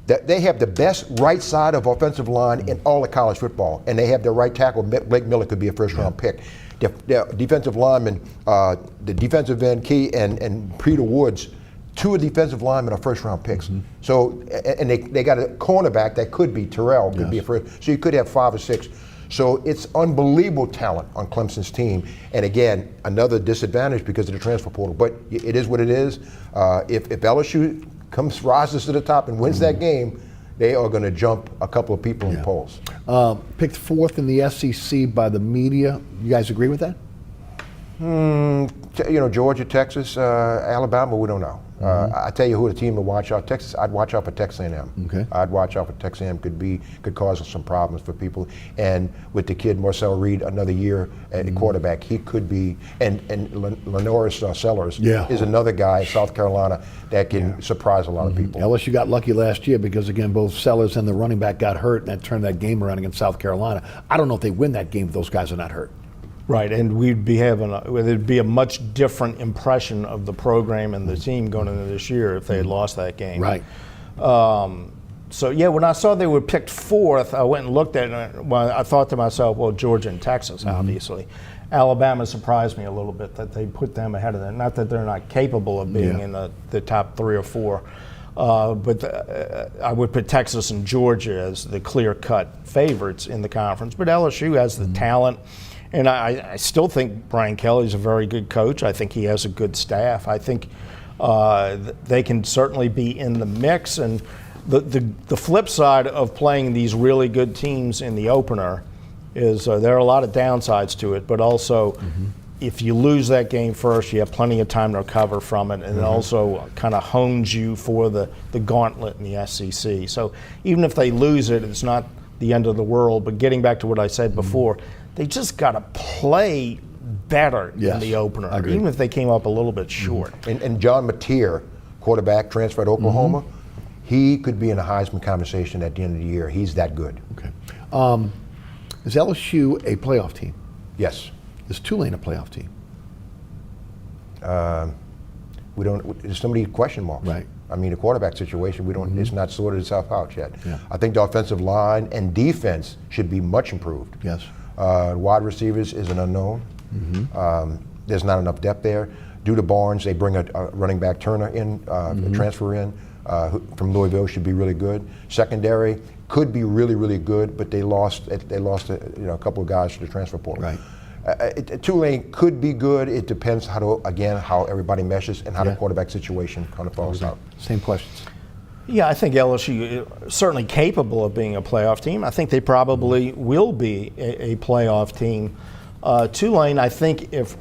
They have the best right side of offensive line in all of college football, and they have their right tackle, Blake Miller, could be a first-round pick. The defensive linemen, the defensive end, Key and Peter Woods, 2 defensive linemen are first-round picks. So, and they got a cornerback that could be Terrell, could be a first. So you could have 5 or 6. So it's unbelievable talent on Clemson's team. And again, another disadvantage because of the transfer portal. But it is what it is. If LSU rises to the top and wins that game, they are going to jump a couple of people in polls. Picked 4th in the SEC by the media. You guys agree with that? Georgia, Texas, Alabama, we don't know. I tell you who the team to watch out. Texas, I'd watch out for Texas A&M. Okay. I'd watch out for Texas A&M. Could cause some problems for people. And with the kid Marcel Reed, another year at quarterback, he could be. And Lenoris Sellers is another guy, South Carolina, that can surprise a lot of people. LSU got lucky last year because again, both Sellers and the running back got hurt, and that turned that game around against South Carolina. I don't know if they win that game if those guys are not hurt. Right, and we'd be it'd be a much different impression of the program and the team going into this year if they had lost that game. Right. So when I saw they were picked 4th, I went and looked at it. Well, I thought to myself, well, Georgia and Texas, obviously. Alabama surprised me a little bit that they put them ahead of them. Not that they're not capable of being in the top 3 or 4. But I would put Texas and Georgia as the clear-cut favorites in the conference. But LSU has the talent. And I still think Brian Kelly's a very good coach. I think he has a good staff. I think they can certainly be in the mix. And the flip side of playing these really good teams in the opener is there are a lot of downsides to it. But also, if you lose that game first, you have plenty of time to recover from it. And it also kind of hones you for the gauntlet in the SEC. So even if they lose it, it's not the end of the world. But getting back to what I said before, they just got to play better in the opener, even if they came up a little bit short. And John Mateer, quarterback, transferred to Oklahoma, he could be in a Heisman conversation at the end of the year. He's that good. Okay. Is LSU a playoff team? Yes. Is Tulane a playoff team? We don't. There's so many question marks. Right. I mean, the quarterback situation, we don't. It's not sorted itself out yet. Yeah. I think the offensive line and defense should be much improved. Yes. Wide receivers is an unknown. There's not enough depth there. Due to Barnes, they bring a running back Turner in, a transfer in from Louisville, should be really good. Secondary could be really, really good, but they lost a couple of guys to the transfer portal. Right. Tulane could be good. It depends how everybody meshes and how the quarterback situation kind of falls out. Same questions. Yeah, I think LSU is certainly capable of being a playoff team. I think they probably will be a playoff team. Tulane, I think if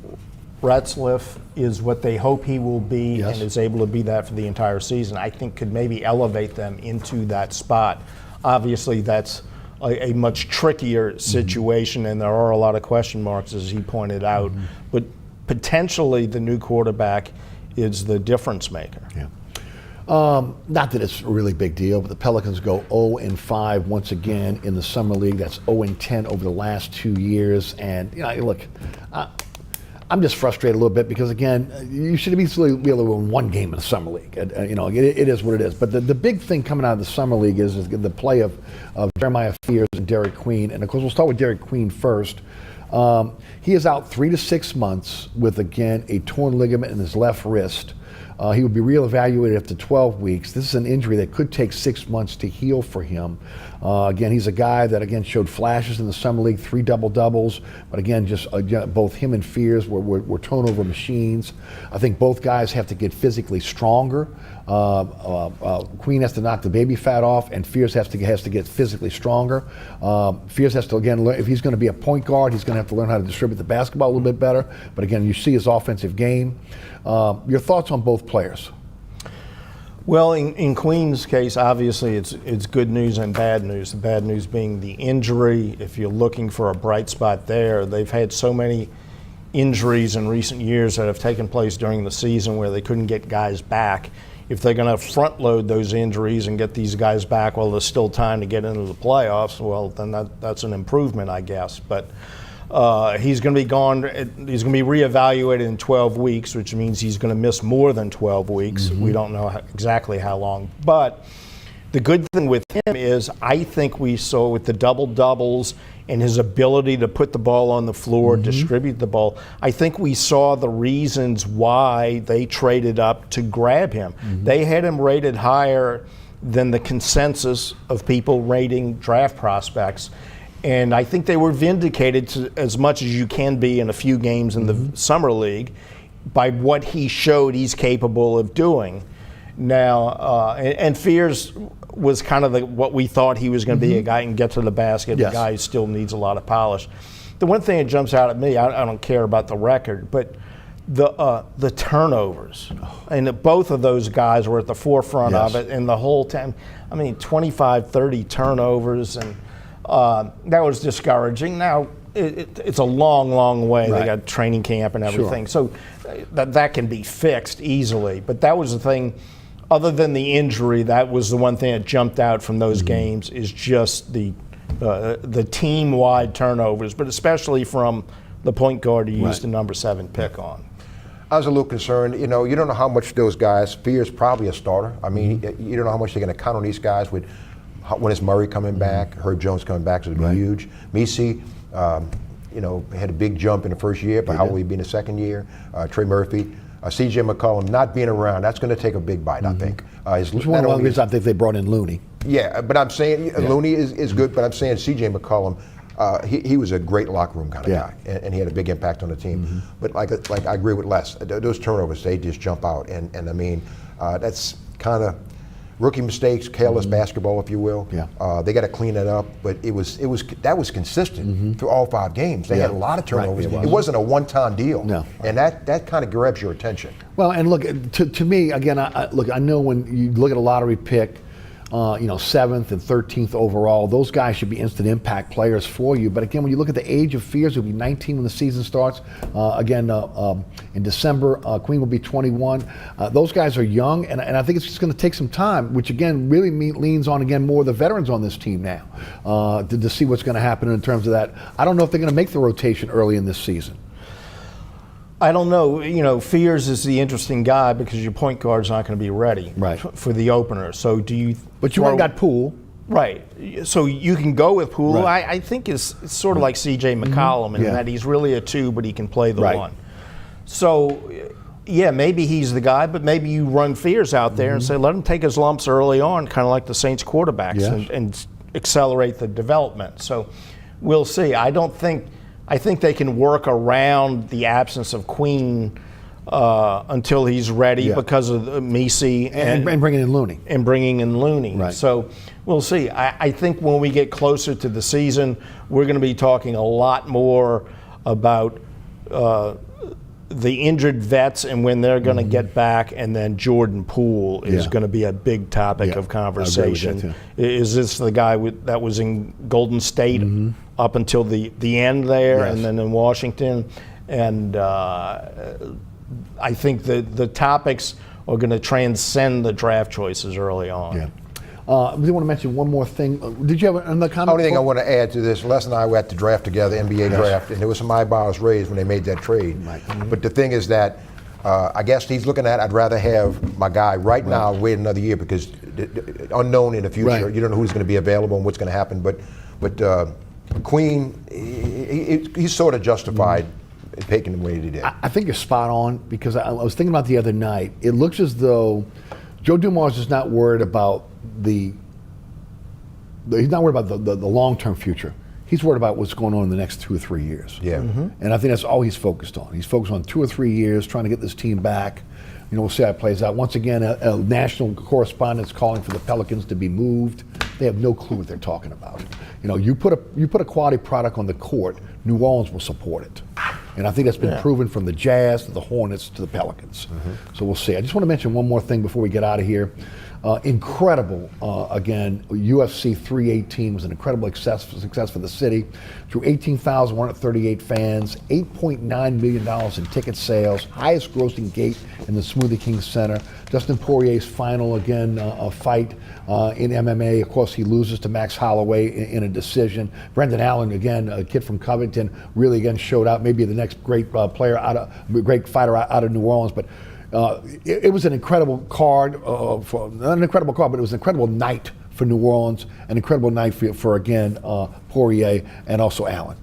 Ratzliff is what they hope he will be and is able to be that for the entire season, I think could maybe elevate them into that spot. Obviously, that's a much trickier situation, and there are a lot of question marks, as he pointed out. But potentially the new quarterback is the difference maker. Yeah. Not that it's a really big deal, but the Pelicans go 0-5 once again in the Summer League. That's 0-10 over the last 2 years. And, look, I'm just frustrated a little bit because, again, you should be able to win one game in the Summer League. It is what it is. But the big thing coming out of the Summer League is the play of Jeremiah Fears and Derek Queen. And, of course, we'll start with Derek Queen first. He is out 3 to 6 months with, again, a torn ligament in his left wrist. He will be reevaluated after 12 weeks. This is an injury that could take 6 months to heal for him. Again, he's a guy that, again, showed flashes in the Summer League, 3 double-doubles. But, again, both him and Fears were turnover machines. I think both guys have to get physically stronger. Queen has to knock the baby fat off, and Fears has to get physically stronger. Fears has to, again, learn, if he's going to be a point guard, he's going to have to learn how to distribute the basketball a little bit better. But, again, you see his offensive game. Your thoughts on both players? Well, in Queen's case, obviously it's good news and bad news. The bad news being the injury. If you're looking for a bright spot there, they've had so many injuries in recent years that have taken place during the season where they couldn't get guys back. If they're going to front load those injuries and get these guys back while there's still time to get into the playoffs, well, then that's an improvement, I guess. But he's going to be gone. He's going to be reevaluated in 12 weeks, which means he's going to miss more than 12 weeks. We don't know exactly how long. But the good thing with him is I think we saw with the double-doubles and his ability to put the ball on the floor, distribute the ball, I think we saw the reasons why they traded up to grab him. They had him rated higher than the consensus of people rating draft prospects. And I think they were vindicated to as much as you can be in a few games in the Summer League by what he showed he's capable of doing. Now, and Fears was kind of what we thought he was going to be, a guy who can get to the basket, a guy who still needs a lot of polish. The one thing that jumps out at me, I don't care about the record, but the turnovers. And both of those guys were at the forefront of it, and the whole time, 25, 30 turnovers, and that was discouraging. Now, it's a long, long way. They got training camp and everything. So that can be fixed easily. But that was the thing, other than the injury, that was the one thing that jumped out from those games is just the team-wide turnovers, but especially from the point guard who used the number 7 pick on. I was a little concerned. You don't know how much those guys, Fears probably a starter. I mean, you don't know how much they're going to count on these guys with when is Murray coming back, Herb Jones coming back, so it'll be huge. Misi, had a big jump in the first year, but how will he be in the second year? Trey Murphy, C.J. McCollum not being around, that's going to take a big bite, I think. It's one of the reasons I think they brought in Looney. Yeah, but I'm saying Looney is good, but I'm saying C.J. McCollum, he was a great locker room kind of guy, and he had a big impact on the team. But like I agree with Les, those turnovers, they just jump out, and I mean, that's kind of rookie mistakes, careless basketball, if you will. They got to clean that up, but that was consistent through all 5 games. They had a lot of turnovers. It wasn't a one-time deal. No. And that kind of grabs your attention. Well, and look, to me, again, I know when you look at a lottery pick, 7th and 13th overall, those guys should be instant impact players for you. But again, when you look at the age of Fears, he'll be 19 when the season starts. In December, Queen will be 21. Those guys are young, and I think it's just going to take some time, which again really leans on, again, more of the veterans on this team now to see what's going to happen in terms of that. I don't know if they're going to make the rotation early in this season. I don't know. Fears is the interesting guy because your point guard's not going to be ready for the opener. So do you? But you already got Poole. Right. So you can go with Poole. I think it's sort of like C.J. McCollum in that he's really a 2, but he can play the 1. So, maybe he's the guy, but maybe you run Fears out there and say, let him take his lumps early on, kind of like the Saints quarterbacks, and accelerate the development. So we'll see. I don't think I think they can work around the absence of Queen until he's ready because of Messi and bringing in Looney. And bringing in Looney. Right. So we'll see. I think when we get closer to the season, we're going to be talking a lot more about the injured vets and when they're going to get back, and then Jordan Poole is going to be a big topic of conversation. Is this the guy that was in Golden State up until the end there, and then in Washington? And I think the topics are going to transcend the draft choices early on. Yeah. I do want to mention one more thing. Did you have another comment? Only thing I want to add to this, Les and I were at the draft together, NBA draft, and there was some eyebrows raised when they made that trade. But the thing is that I guess he's looking at, I'd rather have my guy right now wait another year, because unknown in the future, you don't know who's going to be available and what's going to happen. But Queen, he's sort of justified taking the way he did. I think you're spot on, because I was thinking about the other night. It looks as though Joe Dumars is not worried about the long-term future. He's worried about what's going on in the next 2 or 3 years. Yeah. And I think that's all he's focused on. He's focused on 2 or 3 years, trying to get this team back. We'll see how it plays out. Once again, a national correspondent is calling for the Pelicans to be moved. They have no clue what they're talking about. You put a quality product on the court, New Orleans will support it. And I think that's been proven from the Jazz to the Hornets to the Pelicans. So we'll see. I just want to mention one more thing before we get out of here. Incredible, again, UFC 318 was an incredible success for the city. Drew 18,138 fans, $8.9 million in ticket sales, highest grossing gate in the Smoothie King Center. Justin Poirier's final, again, fight in MMA. Of course, he loses to Max Holloway in a decision. Brendan Allen, again, a kid from Covington, really, again, showed out. Maybe the next great great fighter out of New Orleans. But it was an incredible card, not an incredible card, but it was an incredible night for New Orleans, an incredible night for again, Poirier and also Allen.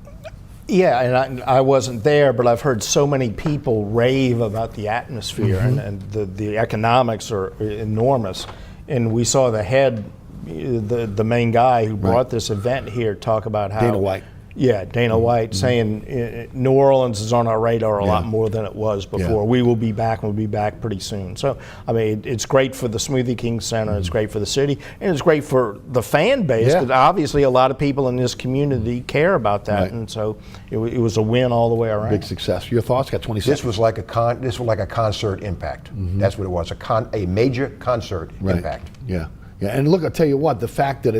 Yeah, and I wasn't there, but I've heard so many people rave about the atmosphere, and the economics are enormous. And we saw the head, the main guy who brought this event here, talk about how Dana White. Yeah, Dana White saying New Orleans is on our radar a lot more than it was before. We will be back, and we'll be back pretty soon. So, I mean, it's great for the Smoothie King Center, it's great for the city, and it's great for the fan base, because obviously a lot of people in this community care about that, and so it was a win all the way around. Big success. Your thoughts? Got 20 seconds. This was like a concert impact. That's what it was, a major concert impact. Yeah. Yeah, and look, I'll tell you what, the fact that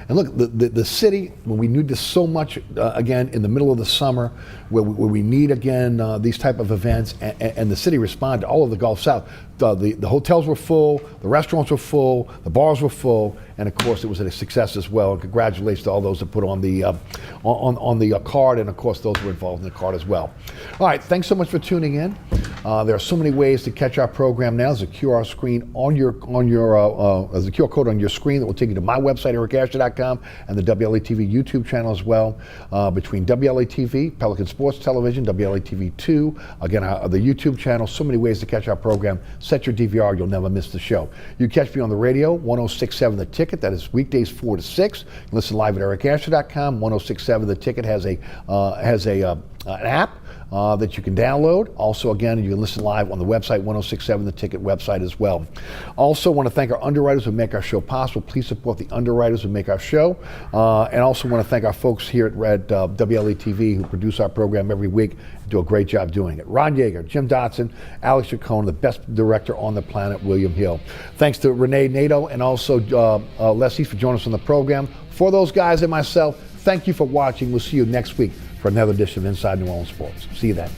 the city, when we need this so much, again, in the middle of the summer, where we need, again, these type of events, and the city responded, all of the Gulf South. The hotels were full, the restaurants were full, the bars were full, and of course it was a success as well. And congratulations to all those that put on the card, and of course those who were involved in the card as well. All right, thanks so much for tuning in. There are so many ways to catch our program now. There's a QR screen there's a QR code on your screen that will take you to my website, ericasher.com, and the WLAE-TV YouTube channel as well. Between WLAE-TV, Pelican Sports Television, WLAE-TV 2, again, the YouTube channel, so many ways to catch our program. Set your DVR, you'll never miss the show. You catch me on the radio, 106.7 The Ticket, that is weekdays 4 to 6. Listen live at ericasher.com. 106.7 The Ticket has an app that you can download. Also, again, you can listen live on the website, 106.7 The Ticket website as well. Also, want to thank our underwriters who make our show possible. Please support the underwriters who make our show. And also want to thank our folks here at WLAE-TV who produce our program every week and do a great job doing it. Ron Yeager, Jim Dotson, Alex Chacon, the best director on the planet, William Hill. Thanks to Rene, Nadeau, and also Les East for joining us on the program. For those guys and myself, thank you for watching. We'll see you next week for another edition of Inside New Orleans Sports. See you then.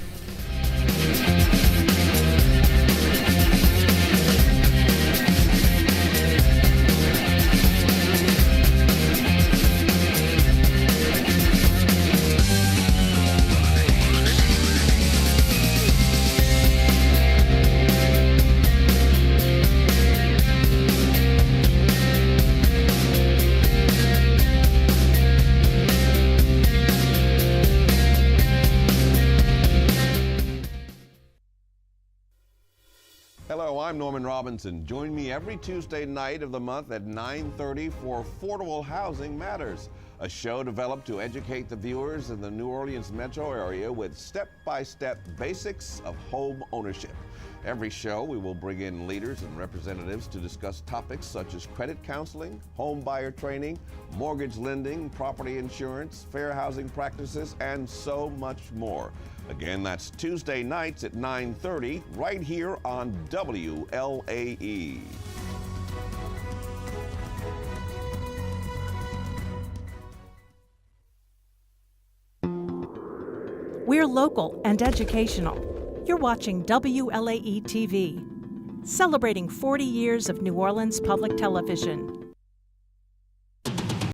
I'm Norman Robinson. Join me every Tuesday night of the month at 9:30 for Affordable Housing Matters, a show developed to educate the viewers in the New Orleans metro area with step-by-step basics of home ownership. Every show, we will bring in leaders and representatives to discuss topics such as credit counseling, home buyer training, mortgage lending, property insurance, fair housing practices, and so much more. Again, that's Tuesday nights at 9:30, right here on WLAE. We're local and educational. You're watching WLAE-TV, celebrating 40 years of New Orleans public television.